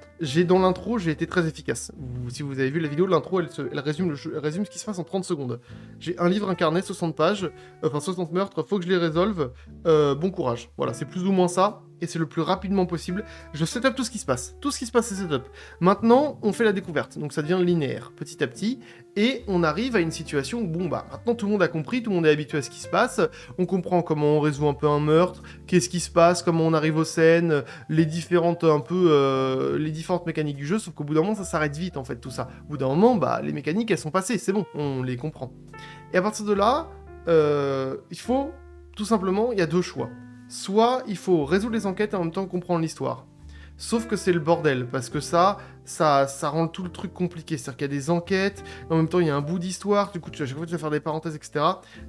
dans l'intro, j'ai été très efficace. Si vous avez vu la vidéo, l'intro, elle résume ce qui se passe en 30 secondes. J'ai un livre, un carnet, 60 pages, 60 meurtres, faut que je les résolve, bon courage. Voilà, c'est plus ou moins ça, et c'est le plus rapidement possible. Je setup tout ce qui se passe. Tout ce qui se passe, c'est setup. Maintenant, on fait la découverte, donc ça devient linéaire, petit à petit, et on arrive à une situation où, bon, bah, maintenant tout le monde a compris, tout le monde est habitué à ce qui se passe, on comprend comment on résout un peu un meurtre, qu'est-ce qui se passe, comment on arrive aux scènes, les différentes mécaniques du jeu, sauf qu'au bout d'un moment, ça s'arrête vite, en fait, tout ça. Au bout d'un moment, bah, les mécaniques, elles sont passées, c'est bon, on les comprend. Et à partir de là, il faut, tout simplement, il y a 2 choix. Soit il faut résoudre les enquêtes et en même temps comprendre l'histoire. Sauf que c'est le bordel, parce que ça rend tout le truc compliqué. C'est-à-dire qu'il y a des enquêtes, et en même temps il y a un bout d'histoire, du coup à chaque fois tu vas faire des parenthèses, etc.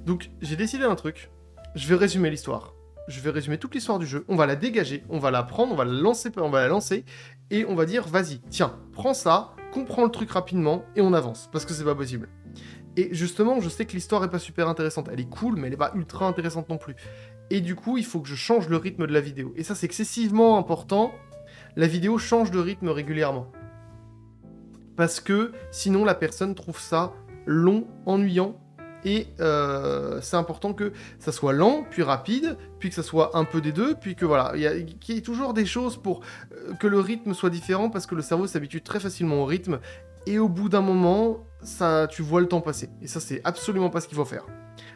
Donc j'ai décidé un truc, je vais résumer l'histoire. Je vais résumer toute l'histoire du jeu, on va la dégager, on va la prendre, on va la lancer, et on va dire, vas-y, tiens, prends ça, comprends le truc rapidement, et on avance, parce que c'est pas possible. Et justement, je sais que l'histoire est pas super intéressante, elle est cool, mais elle est pas ultra intéressante non plus. Et du coup, il faut que je change le rythme de la vidéo. Et ça, c'est excessivement important. La vidéo change de rythme régulièrement. Parce que sinon, la personne trouve ça long, ennuyant. Et c'est important que ça soit lent, puis rapide, puis que ça soit un peu des deux, puis que voilà, qu'il y ait toujours des choses pour que le rythme soit différent, parce que le cerveau s'habitue très facilement au rythme. Et au bout d'un moment, tu vois le temps passer. Et ça, c'est absolument pas ce qu'il faut faire.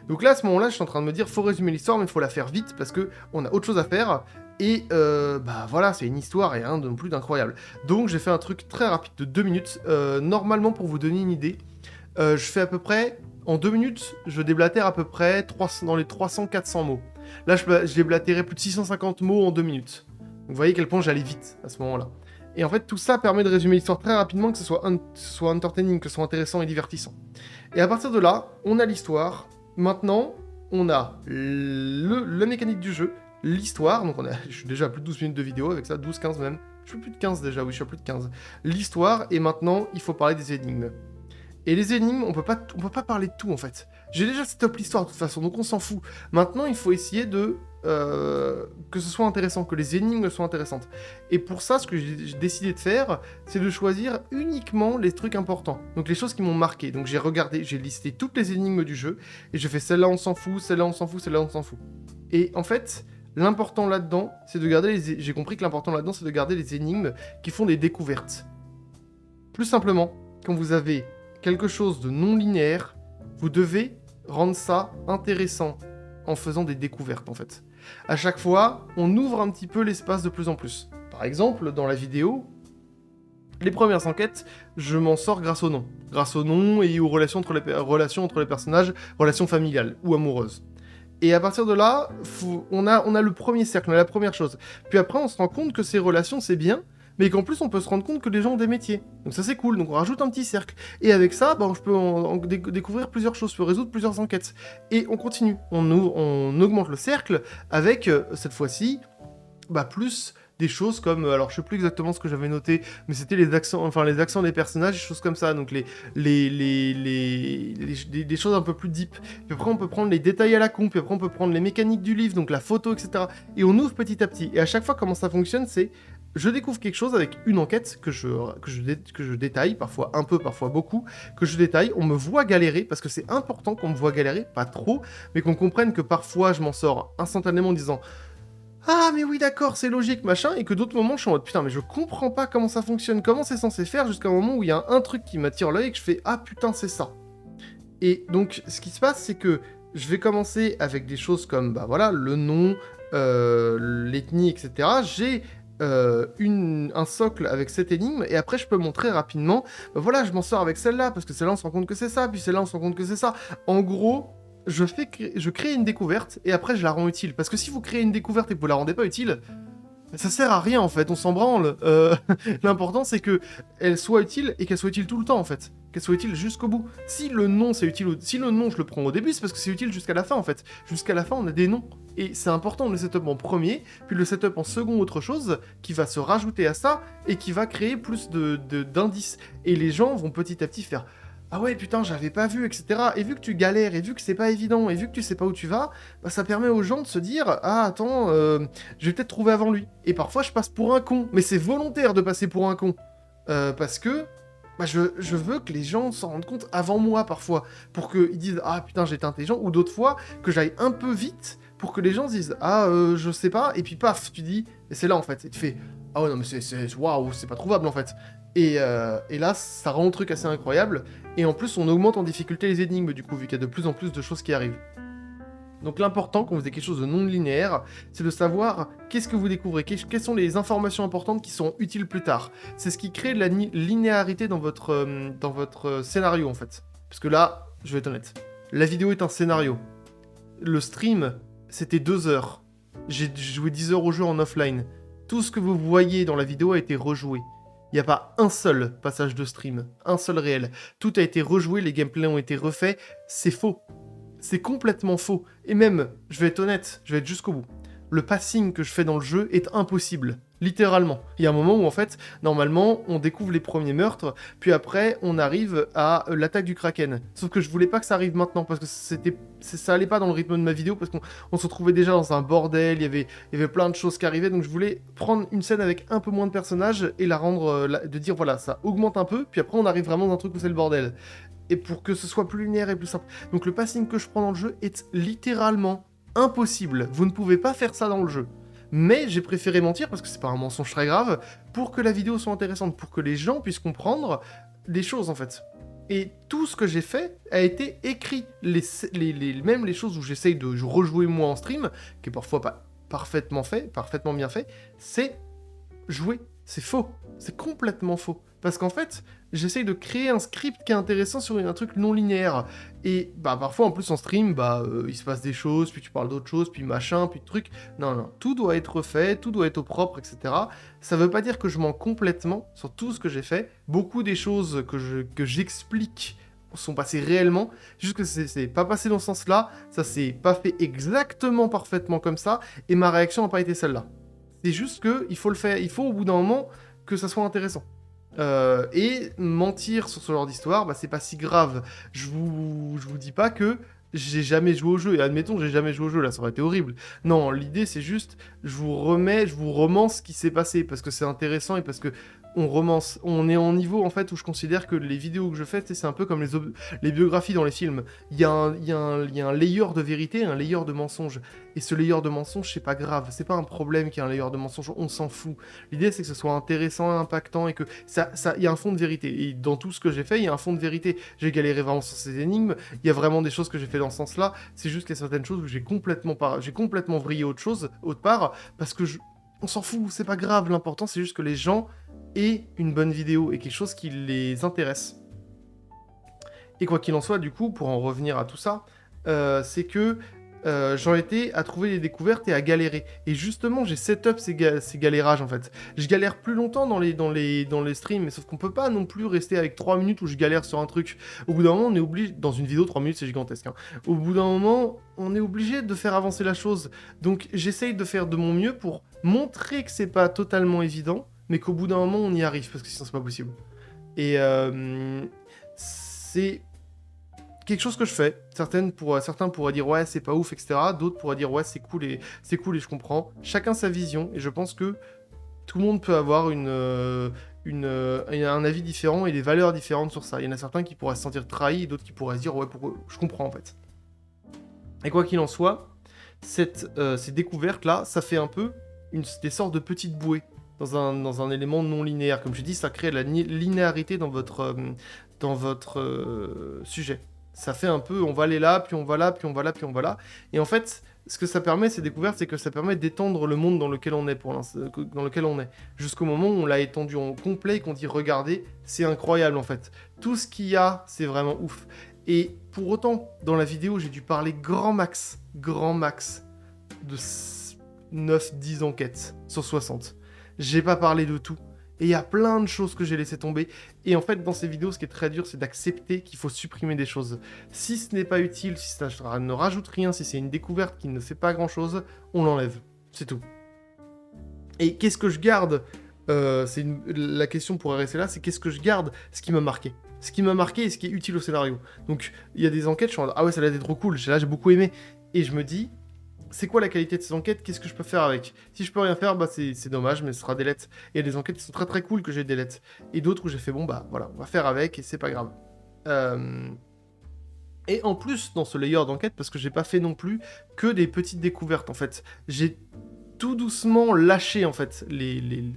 Donc là, à ce moment-là, je suis en train de me dire, faut résumer l'histoire, mais il faut la faire vite, parce qu'on a autre chose à faire, et bah voilà, c'est une histoire et rien de plus d'incroyable. Donc j'ai fait un truc très rapide de 2 minutes, normalement pour vous donner une idée, je fais à peu près, en 2 minutes, je déblatère à peu près dans les 300-400 mots. Là, je déblatérais plus de 650 mots en 2 minutes. Donc vous voyez quel point j'allais vite, à ce moment-là. Et en fait, tout ça permet de résumer l'histoire très rapidement, que ce soit entertaining, que ce soit intéressant et divertissant. Et à partir de là, on a l'histoire. Maintenant, on a la mécanique du jeu, l'histoire, donc je suis déjà à plus de 12 minutes de vidéo avec ça, 12-15 même. Je suis plus de 15 déjà, oui, je suis à plus de 15. L'histoire, et maintenant, il faut parler des énigmes. Et les énigmes, on peut pas parler de tout, en fait. J'ai déjà setup l'histoire, de toute façon, donc on s'en fout. Maintenant, il faut essayer de... que ce soit intéressant, que les énigmes soient intéressantes. Et pour ça, ce que j'ai décidé de faire, c'est de choisir uniquement les trucs importants. Donc les choses qui m'ont marqué. Donc j'ai listé toutes les énigmes du jeu, et je fais celle-là on s'en fout, celle-là on s'en fout, celle-là on s'en fout. Et en fait, l'important là-dedans, c'est de garder j'ai compris que l'important là-dedans, c'est de garder les énigmes qui font des découvertes. Plus simplement, quand vous avez quelque chose de non linéaire, vous devez rendre ça intéressant en faisant des découvertes, en fait. À chaque fois, on ouvre un petit peu l'espace de plus en plus. Par exemple, dans la vidéo, les premières enquêtes, je m'en sors grâce au nom. Grâce au nom et aux relations entre les personnages, relations familiales ou amoureuses. Et à partir de là, on a le premier cercle, on a la première chose. Puis après, on se rend compte que ces relations, c'est bien, mais qu'en plus, on peut se rendre compte que les gens ont des métiers. Donc ça, c'est cool. Donc on rajoute un petit cercle. Et avec ça, je peux découvrir plusieurs choses, je peux résoudre plusieurs enquêtes. Et on continue. On augmente le cercle avec, cette fois-ci, plus des choses comme... Alors, je sais plus exactement ce que j'avais noté, mais c'était les accents des personnages, des choses comme ça. Donc des choses un peu plus deep. Puis après, on peut prendre les détails à la con. Puis après, on peut prendre les mécaniques du livre, donc la photo, etc. Et on ouvre petit à petit. Et à chaque fois, comment ça fonctionne, c'est... Je découvre quelque chose avec une enquête que je détaille, parfois un peu, parfois beaucoup, que je détaille. On me voit galérer, parce que c'est important qu'on me voit galérer, pas trop, mais qu'on comprenne que parfois je m'en sors instantanément en disant « Ah, mais oui, d'accord, c'est logique, machin », et que d'autres moments je suis en mode « Putain, mais je comprends pas comment ça fonctionne, comment c'est censé faire », jusqu'à un moment où il y a un truc qui m'attire l'œil et que je fais « Ah, putain, c'est ça ». Et donc, ce qui se passe, c'est que je vais commencer avec des choses comme, le nom, l'ethnie, etc. J'ai... un socle avec cette énigme, et après je peux montrer rapidement, je m'en sors avec celle-là, parce que celle-là on se rend compte que c'est ça, puis celle-là on se rend compte que c'est ça. En gros, je crée une découverte, et après je la rends utile, parce que si vous créez une découverte et que vous la rendez pas utile, Ça sert à rien en fait, on s'en branle. L'important c'est que elle soit utile et qu'elle soit utile tout le temps en fait. Qu'elle soit utile jusqu'au bout. Si le nom c'est utile, si le nom je le prends au début, c'est parce que c'est utile jusqu'à la fin en fait. Jusqu'à la fin on a des noms. Et c'est important de le setup en premier, puis le setup en second autre chose, qui va se rajouter à ça, et qui va créer plus d'indices. Et les gens vont petit à petit faire ah ouais putain j'avais pas vu, etc. Et vu que tu galères, et vu que c'est pas évident, et vu que tu sais pas où tu vas, bah, ça permet aux gens de se dire ah attends, je vais peut-être trouver avant lui. Et parfois je passe pour un con, mais c'est volontaire de passer pour un con. Parce que bah, je veux que les gens s'en rendent compte avant moi parfois, pour qu'ils disent ah putain j'étais intelligent, ou d'autres fois que j'aille un peu vite, pour que les gens se disent ah je sais pas, et puis paf, tu dis, et c'est là en fait, et tu fais ah ouais non mais c'est waouh, c'est pas trouvable en fait. Et là ça rend le truc assez incroyable, et en plus on augmente en difficulté les énigmes du coup, vu qu'il y a de plus en plus de choses qui arrivent. Donc l'important quand vous avez quelque chose de non linéaire, c'est de savoir qu'est-ce que vous découvrez, quelles sont les informations importantes qui sont utiles plus tard. C'est ce qui crée de la linéarité dans votre scénario en fait. Parce que là, je vais être honnête, la vidéo est un scénario. Le stream, c'était 2 heures. J'ai joué 10 heures au jeu en offline. Tout ce que vous voyez dans la vidéo a été rejoué. Il n'y a pas un seul passage de stream, un seul réel. Tout a été rejoué, les gameplays ont été refaits. C'est faux. C'est complètement faux. Et même, je vais être honnête, je vais être jusqu'au bout. Le passing que je fais dans le jeu est impossible. Littéralement. Il y a un moment où, en fait, normalement, on découvre les premiers meurtres, puis après, on arrive à l'attaque du Kraken. Sauf que je voulais pas que ça arrive maintenant, parce que ça allait pas dans le rythme de ma vidéo, parce qu'on se retrouvait déjà dans un bordel, il y avait plein de choses qui arrivaient, donc je voulais prendre une scène avec un peu moins de personnages, et la rendre, de dire, voilà, ça augmente un peu, puis après, on arrive vraiment dans un truc où c'est le bordel. Et pour que ce soit plus linéaire et plus simple. Donc le passing que je prends dans le jeu est littéralement impossible. Vous ne pouvez pas faire ça dans le jeu. Mais j'ai préféré mentir, parce que c'est pas un mensonge très grave, pour que la vidéo soit intéressante, pour que les gens puissent comprendre des choses en fait. Et tout ce que j'ai fait a été écrit. Même les choses où j'essaye de rejouer moi en stream, qui est parfois pas parfaitement bien fait, c'est jouer. C'est faux. C'est complètement faux. Parce qu'en fait, j'essaye de créer un script qui est intéressant sur un truc non linéaire. Et bah parfois en plus en stream, il se passe des choses, puis tu parles d'autres choses, puis machin, puis truc. Non, tout doit être fait, tout doit être au propre, etc. Ça veut pas dire que je mens complètement sur tout ce que j'ai fait. Beaucoup des choses que j'explique sont passées réellement, juste que c'est pas passé dans ce sens-là, ça s'est pas fait exactement parfaitement comme ça, et ma réaction n'a pas été celle-là. C'est juste que il faut le faire, il faut au bout d'un moment que ça soit intéressant. Et mentir sur ce genre d'histoire, c'est pas si grave. Je vous dis pas que j'ai jamais joué au jeu, et admettons j'ai jamais joué au jeu, là ça aurait été horrible. Non, l'idée c'est juste, je vous romance ce qui s'est passé, parce que c'est intéressant et parce que on romance. On est en niveau en fait où je considère que les vidéos que je fais, c'est un peu comme les biographies dans les films. Il y a un layer de vérité, un layer de mensonge. Et ce layer de mensonge, c'est pas grave. C'est pas un problème qu'il y ait un layer de mensonge, on s'en fout. L'idée c'est que ce soit intéressant, impactant et que il y a un fond de vérité. Et dans tout ce que j'ai fait, il y a un fond de vérité. J'ai galéré vraiment sur ces énigmes. Il y a vraiment des choses que j'ai fait dans ce sens-là. C'est juste qu'il y a certaines choses où j'ai complètement vrillé autre part, parce que on s'en fout, c'est pas grave. L'important c'est juste que les gens et une bonne vidéo et quelque chose qui les intéresse. Et quoi qu'il en soit, du coup, pour en revenir à tout ça, c'est que j'en étais à trouver des découvertes et à galérer. Et justement, j'ai set-up ces galérages, en fait. Je galère plus longtemps dans les streams, mais sauf qu'on peut pas non plus rester avec 3 minutes où je galère sur un truc. Au bout d'un moment, on est obligé... Dans une vidéo, 3 minutes, c'est gigantesque. Hein. Au bout d'un moment, on est obligé de faire avancer la chose. Donc, j'essaye de faire de mon mieux pour montrer que c'est pas totalement évident, mais qu'au bout d'un moment, on y arrive, parce que sinon, c'est pas possible. Et c'est quelque chose que je fais. Certains pourraient dire ouais, c'est pas ouf, etc. D'autres pourraient dire ouais, c'est cool et je comprends. Chacun sa vision, et je pense que tout le monde peut avoir un avis différent et des valeurs différentes sur ça. Il y en a certains qui pourraient se sentir trahis, et d'autres qui pourraient se dire ouais, je comprends en fait. Et quoi qu'il en soit, ces découvertes-là, ça fait un peu des sortes de petites bouées dans un élément non linéaire. Comme je dis, ça crée la linéarité dans votre sujet. Ça fait un peu, on va aller là, puis on va là, puis on va là, puis on va là. Et en fait, ce que ça permet, ces découvertes, c'est que ça permet d'étendre le monde dans lequel on est, jusqu'au moment où on l'a étendu en complet et qu'on dit, regardez, c'est incroyable en fait. Tout ce qu'il y a, c'est vraiment ouf. Et pour autant, dans la vidéo, j'ai dû parler grand max de 9-10 enquêtes sur 60. J'ai pas parlé de tout. Et il y a plein de choses que j'ai laissé tomber. Et en fait, dans ces vidéos, ce qui est très dur, c'est d'accepter qu'il faut supprimer des choses. Si ce n'est pas utile, si ça ne rajoute rien, si c'est une découverte qui ne fait pas grand-chose, on l'enlève. C'est tout. Et qu'est-ce que je garde la question pourrait rester là, c'est qu'est-ce que je garde, ce qui m'a marqué. Ce qui m'a marqué et ce qui est utile au scénario. Donc, il y a des enquêtes, je suis en mode, ah ouais, ça a été trop cool, là j'ai beaucoup aimé. Et je me dis, c'est quoi la qualité de ces enquêtes, qu'est-ce que je peux faire avec? Si je peux rien faire, bah c'est dommage, mais ce sera delete. Il y a des enquêtes qui sont très très cool que j'ai delete. Et d'autres où j'ai fait, bon bah voilà, on va faire avec et c'est pas grave. Et en plus, dans ce layer d'enquête, parce que j'ai pas fait non plus que des petites découvertes en fait, j'ai tout doucement lâché en fait,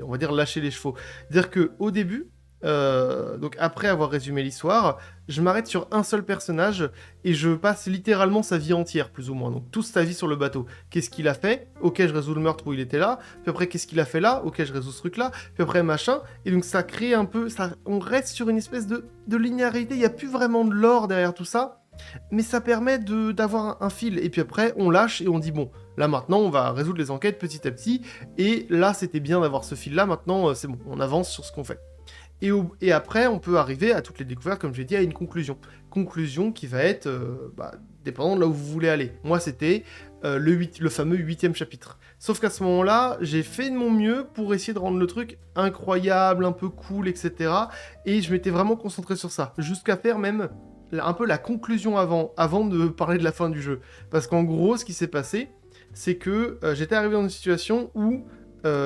on va dire lâcher les chevaux. C'est-à-dire qu'au début, donc après avoir résumé l'histoire, je m'arrête sur un seul personnage et je passe littéralement sa vie entière, plus ou moins. Donc toute sa vie sur le bateau. Qu'est-ce qu'il a fait? Ok, je résous le meurtre où il était là. Puis après, qu'est-ce qu'il a fait là? Ok, je résous ce truc-là. Puis après, machin. Et donc ça crée un peu... on reste sur une espèce de linéarité. Il n'y a plus vraiment de lore derrière tout ça. Mais ça permet d'avoir un fil. Et puis après, on lâche et on dit, bon, là maintenant, on va résoudre les enquêtes petit à petit. Et là, c'était bien d'avoir ce fil-là. Maintenant, c'est bon, on avance sur ce qu'on fait. Et après, on peut arriver à toutes les découvertes, comme j'ai dit, à une conclusion. Conclusion qui va être dépendant de là où vous voulez aller. Moi, c'était le fameux 8e chapitre. Sauf qu'à ce moment-là, j'ai fait de mon mieux pour essayer de rendre le truc incroyable, un peu cool, etc. Et je m'étais vraiment concentré sur ça. Jusqu'à faire même un peu la conclusion avant de parler de la fin du jeu. Parce qu'en gros, ce qui s'est passé, c'est que j'étais arrivé dans une situation où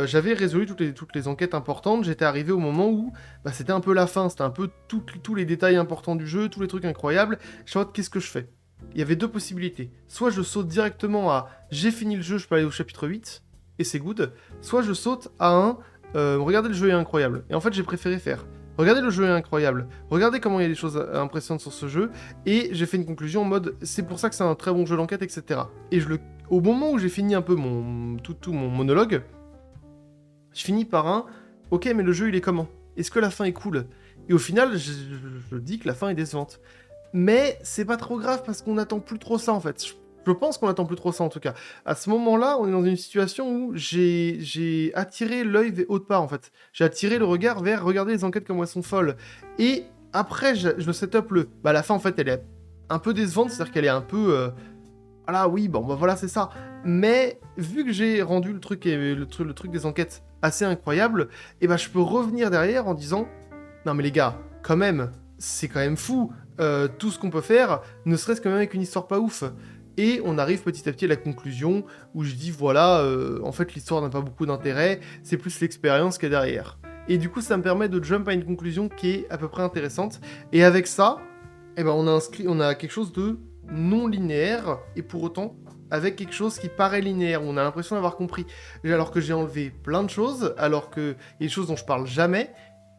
j'avais résolu toutes les enquêtes importantes, j'étais arrivé au moment où c'était un peu la fin, c'était un peu tous les détails importants du jeu, tous les trucs incroyables. Je me suis dit, qu'est-ce que je fais? Il y avait deux possibilités. Soit je saute directement à j'ai fini le jeu, je peux aller au chapitre 8, et c'est good. Soit je saute à regardez le jeu est incroyable. Et en fait, j'ai préféré faire regardez le jeu est incroyable, regardez comment il y a des choses impressionnantes sur ce jeu, et j'ai fait une conclusion en mode c'est pour ça que c'est un très bon jeu d'enquête, etc. Et au moment où j'ai fini un peu tout mon monologue, je finis par ok, mais le jeu il est comment? Est-ce que la fin est cool? Et au final, je dis que la fin est décevante. Mais c'est pas trop grave parce qu'on n'attend plus trop ça en fait. Je pense qu'on n'attend plus trop ça en tout cas. À ce moment-là, on est dans une situation où j'ai attiré l'œil vers autre part en fait. J'ai attiré le regard vers regarder les enquêtes comme elles sont folles. Et après, je set up la fin en fait, elle est un peu décevante, c'est-à-dire qu'elle est un peu. Voilà, oui, bon, voilà, c'est ça. Mais vu que j'ai rendu le truc des enquêtes assez incroyable, et je peux revenir derrière en disant non mais les gars, quand même, c'est quand même fou tout ce qu'on peut faire, ne serait-ce que même avec une histoire pas ouf. Et on arrive petit à petit à la conclusion où je dis voilà, en fait l'histoire n'a pas beaucoup d'intérêt, c'est plus l'expérience qu'il y a derrière. Et du coup ça me permet de jump à une conclusion qui est à peu près intéressante. Et avec ça, on a quelque chose de non linéaire, et pour autant avec quelque chose qui paraît linéaire, où on a l'impression d'avoir compris, alors que j'ai enlevé plein de choses, alors qu'il y a des choses dont je parle jamais,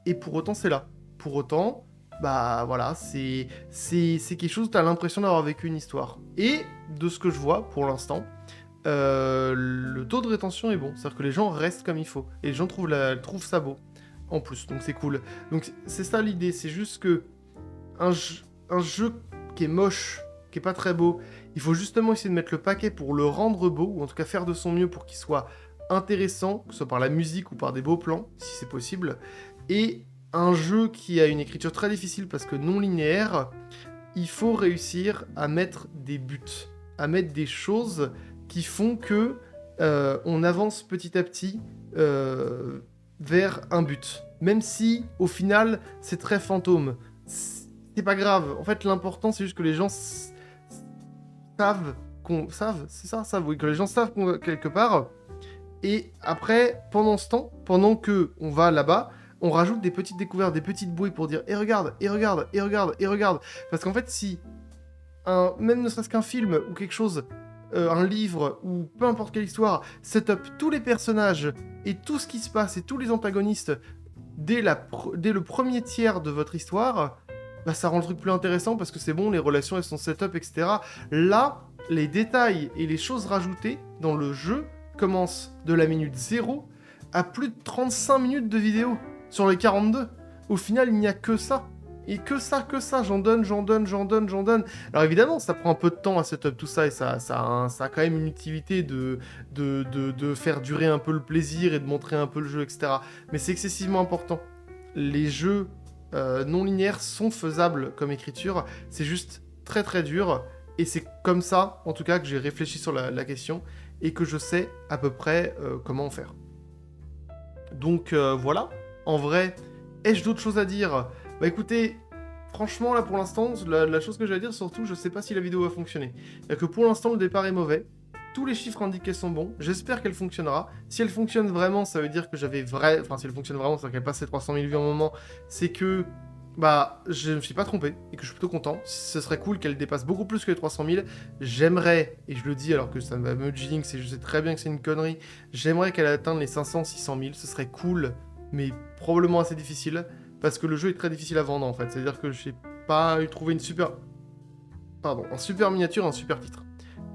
et pour autant c'est là. Pour autant, voilà, c'est quelque chose où tu as l'impression d'avoir vécu une histoire. Et de ce que je vois pour l'instant, le taux de rétention est bon, c'est-à-dire que les gens restent comme il faut, et les gens trouvent ça beau, en plus, donc c'est cool. Donc c'est ça l'idée, c'est juste que un jeu qui est moche, qui est pas très beau, il faut justement essayer de mettre le paquet pour le rendre beau, ou en tout cas faire de son mieux pour qu'il soit intéressant, que ce soit par la musique ou par des beaux plans, si c'est possible. Et un jeu qui a une écriture très difficile parce que non linéaire, il faut réussir à mettre des buts, à mettre des choses qui font que on avance petit à petit vers un but. Même si, au final, c'est très fantôme. C'est pas grave. En fait, l'important, c'est juste que les gens savent, oui, que les gens savent quelque part. Et après, pendant ce temps, pendant que on va là-bas, on rajoute des petites découvertes, des petites bouées pour dire « Et regarde, et regarde, et regarde, et regarde ». Parce qu'en fait, si, même ne serait-ce qu'un film ou quelque chose, un livre ou peu importe quelle histoire, set up tous les personnages et tout ce qui se passe et tous les antagonistes dès le premier tiers de votre histoire, ça rend le truc plus intéressant parce que c'est bon, les relations elles sont set up, etc. Là, les détails et les choses rajoutées dans le jeu commencent de la minute 0 à plus de 35 minutes de vidéo sur les 42. Au final, il n'y a que ça. Et que ça, j'en donne. Alors évidemment, ça prend un peu de temps à setup tout ça, et ça a quand même une utilité de faire durer un peu le plaisir et de montrer un peu le jeu, etc. Mais c'est excessivement important. Les jeux non linéaires sont faisables comme écriture, c'est juste très très dur, et c'est comme ça, en tout cas, que j'ai réfléchi sur la question, et que je sais à peu près comment faire. Donc voilà, en vrai, ai-je d'autres choses à dire ? Bah écoutez, franchement là pour l'instant, la chose que j'ai à dire surtout, je sais pas si la vidéo va fonctionner. C'est-à-dire que pour l'instant le départ est mauvais, tous les chiffres indiquent qu'elles sont bons, j'espère qu'elle fonctionnera. Si elle fonctionne vraiment, ça veut dire que Enfin si elle fonctionne vraiment, c'est-à-dire qu'elle passe les 300 000 vues en moment, c'est que... Bah, je me suis pas trompé, et que je suis plutôt content. Ce serait cool qu'elle dépasse beaucoup plus que les 300 000. J'aimerais, et je le dis alors que ça va me jinx, et je sais très bien que c'est une connerie, j'aimerais qu'elle atteigne les 500, 600 000, ce serait cool, mais probablement assez difficile, parce que le jeu est très difficile à vendre en fait. C'est-à-dire que j'ai pas trouvé un super miniature, un super titre.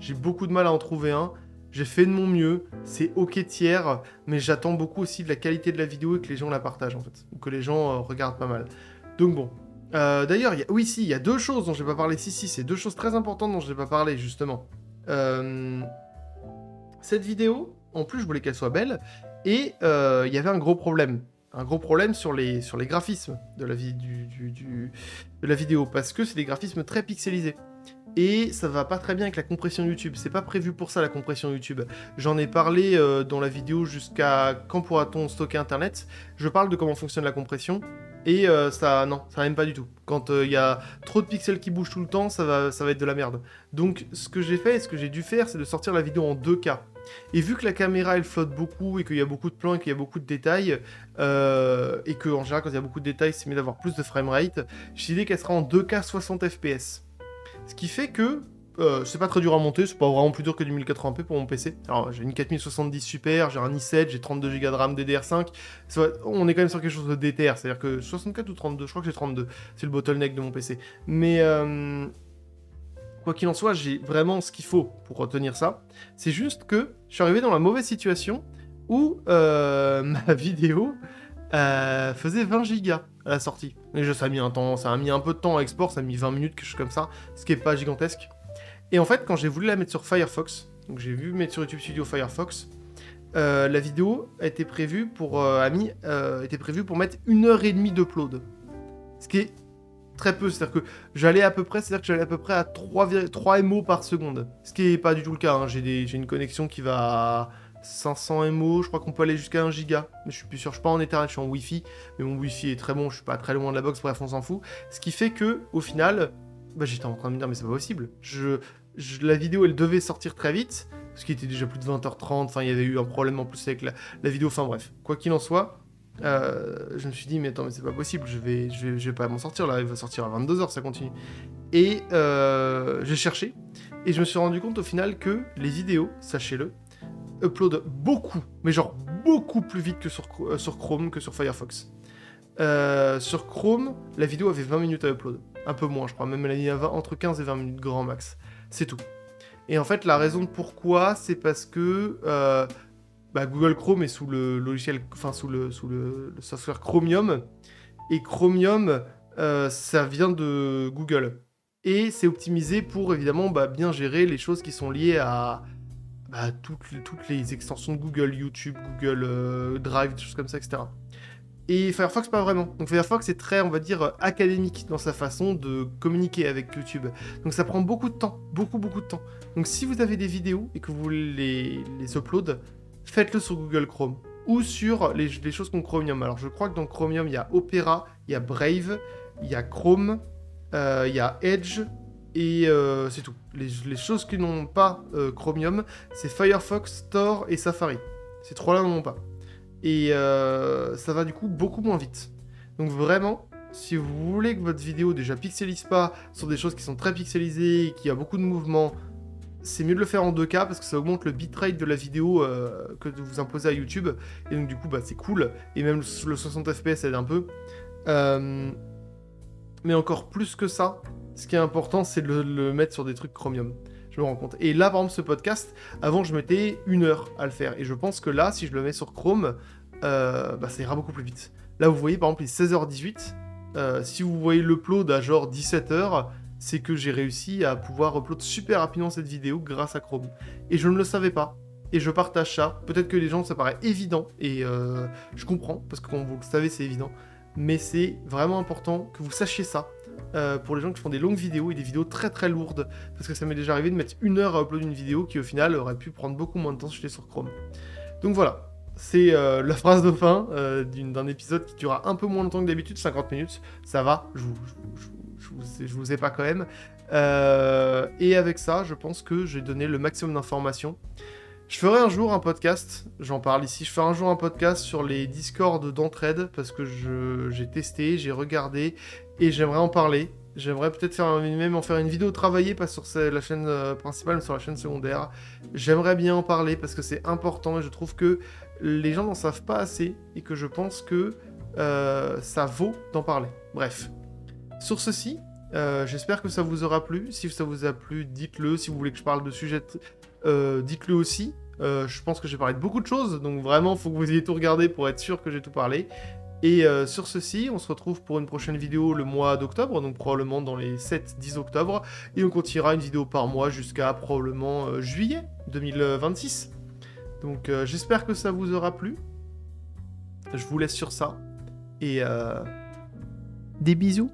J'ai beaucoup de mal à en trouver un, j'ai fait de mon mieux, c'est ok tiers, mais j'attends beaucoup aussi de la qualité de la vidéo et que les gens la partagent en fait, ou que les gens regardent pas mal. Donc bon. D'ailleurs, il y a deux choses dont j'ai pas parlé. Si, c'est deux choses très importantes dont j'ai pas parlé, justement. Cette vidéo, en plus, je voulais qu'elle soit belle, et il y avait un gros problème. Un gros problème sur les graphismes de la vidéo, parce que c'est des graphismes très pixelisés. Et ça va pas très bien avec la compression YouTube. C'est pas prévu pour ça, la compression YouTube. J'en ai parlé dans la vidéo jusqu'à quand pourra-t-on stocker Internet. Je parle de comment fonctionne la compression. Et ça aime pas du tout. Quand il y a trop de pixels qui bougent tout le temps, ça va être de la merde. Donc ce que j'ai fait et ce que j'ai dû faire, c'est de sortir la vidéo en 2K. Et vu que la caméra elle flotte beaucoup et qu'il y a beaucoup de plans et qu'il y a beaucoup de détails, et que en général quand il y a beaucoup de détails c'est mieux d'avoir plus de framerate, j'ai décidé qu'elle sera en 2K 60 fps. Ce qui fait que c'est pas très dur à monter, c'est pas vraiment plus dur que du 1080p pour mon PC. Alors j'ai une 4070 Super, j'ai un i7, j'ai 32 Go de RAM DDR5, on est quand même sur quelque chose de déter, c'est-à-dire que 64 ou 32, je crois que j'ai 32, c'est le bottleneck de mon PC. Mais quoi qu'il en soit, j'ai vraiment ce qu'il faut pour retenir ça. C'est juste que je suis arrivé dans la mauvaise situation où ma vidéo faisait 20 gigas à la sortie. Et ça a mis un peu de temps à export, ça a mis 20 minutes, quelque chose comme ça, ce qui est pas gigantesque. Et en fait, quand j'ai voulu la mettre sur Firefox, donc j'ai vu mettre sur YouTube Studio Firefox, la vidéo était prévue pour mettre 1h30 d'upload. Ce qui est très peu, c'est-à-dire que j'allais à peu près à 3 MO par seconde. Ce qui est pas du tout le cas, hein. J'ai une connexion qui va à 500 MO, je crois qu'on peut aller jusqu'à 1 giga. Mais je suis plus sûr, je suis pas en Ethernet, je suis en Wi-Fi. Mais mon Wi-Fi est très bon, je suis pas très loin de la box, bref, on s'en fout. Ce qui fait que, au final, j'étais en train de me dire, mais c'est pas possible. La vidéo, elle devait sortir très vite, parce qu'il était déjà plus de 20h30, enfin, il y avait eu un problème en plus avec la vidéo, enfin bref. Quoi qu'il en soit, je me suis dit, mais attends, mais c'est pas possible, je vais pas m'en sortir, là, il va sortir à 22h, ça continue. Et j'ai cherché, et je me suis rendu compte au final que les vidéos, sachez-le, upload beaucoup, mais genre beaucoup plus vite que sur Chrome, que sur Firefox. Sur Chrome, la vidéo avait 20 minutes à upload. Un peu moins, je crois. Même elle a mis entre 15 et 20 minutes grand max. C'est tout. Et en fait, la raison de pourquoi, c'est parce que Google Chrome est sous le logiciel, enfin sous le software Chromium. Et Chromium, ça vient de Google. Et c'est optimisé pour, évidemment, bien gérer les choses qui sont liées à toutes les extensions de Google, YouTube, Google Drive, des choses comme ça, etc. Et Firefox, pas vraiment. Donc Firefox est très, on va dire, académique dans sa façon de communiquer avec YouTube. Donc ça prend beaucoup de temps, beaucoup de temps. Donc si vous avez des vidéos et que vous voulez les upload, faites-le sur Google Chrome ou sur les choses qu'on Chromium. Alors je crois que dans Chromium, il y a Opera, il y a Brave, il y a Chrome, il y a Edge, et c'est tout. Les choses qui n'ont pas Chromium, c'est Firefox, Tor et Safari. Ces trois-là n'en ont pas. Et ça va du coup beaucoup moins vite. Donc vraiment, si vous voulez que votre vidéo déjà pixelise pas sur des choses qui sont très pixelisées et qui a beaucoup de mouvements, c'est mieux de le faire en 2K parce que ça augmente le bitrate de la vidéo que vous imposez à YouTube. Et donc du coup, c'est cool. Et même le 60 fps aide un peu. Mais encore plus que ça, ce qui est important, c'est de le mettre sur des trucs Chromium. Je me rends compte. Et là, par exemple, ce podcast, avant, je mettais 1 heure à le faire. Et je pense que là, si je le mets sur Chrome, ça ira beaucoup plus vite. Là, vous voyez, par exemple, il est 16h18. Si vous voyez l'upload à genre 17h, c'est que j'ai réussi à pouvoir upload super rapidement cette vidéo grâce à Chrome. Et je ne le savais pas. Et je partage ça. Peut-être que les gens, ça paraît évident. Et je comprends, parce que comme vous le savez, c'est évident. Mais c'est vraiment important que vous sachiez ça. Pour les gens qui font des longues vidéos et des vidéos très très lourdes. Parce que ça m'est déjà arrivé de mettre 1 heure à uploader une vidéo qui au final aurait pu prendre beaucoup moins de temps si j'étais sur Chrome. Donc voilà. C'est la phrase de fin d'un épisode qui durera un peu moins longtemps que d'habitude, 50 minutes. Ça va, je vous ai pas quand même. Et avec ça, je pense que j'ai donné le maximum d'informations. Je ferai un jour un podcast, j'en parle ici, je ferai un jour un podcast sur les Discord d'entraide, parce que j'ai testé, j'ai regardé, et j'aimerais en parler. J'aimerais peut-être même en faire une vidéo travaillée, pas sur la chaîne principale, mais sur la chaîne secondaire. J'aimerais bien en parler, parce que c'est important, et je trouve que les gens n'en savent pas assez, et que je pense que ça vaut d'en parler. Bref. Sur ceci, j'espère que ça vous aura plu. Si ça vous a plu, dites-le. Si vous voulez que je parle de sujets, dites-le aussi. Je pense que j'ai parlé de beaucoup de choses, donc vraiment, il faut que vous ayez tout regardé pour être sûr que j'ai tout parlé. Et sur ceci, on se retrouve pour une prochaine vidéo le mois d'octobre, donc probablement dans les 7-10 octobre, et on continuera une vidéo par mois jusqu'à probablement juillet 2026. Donc j'espère que ça vous aura plu. Je vous laisse sur ça, et des bisous.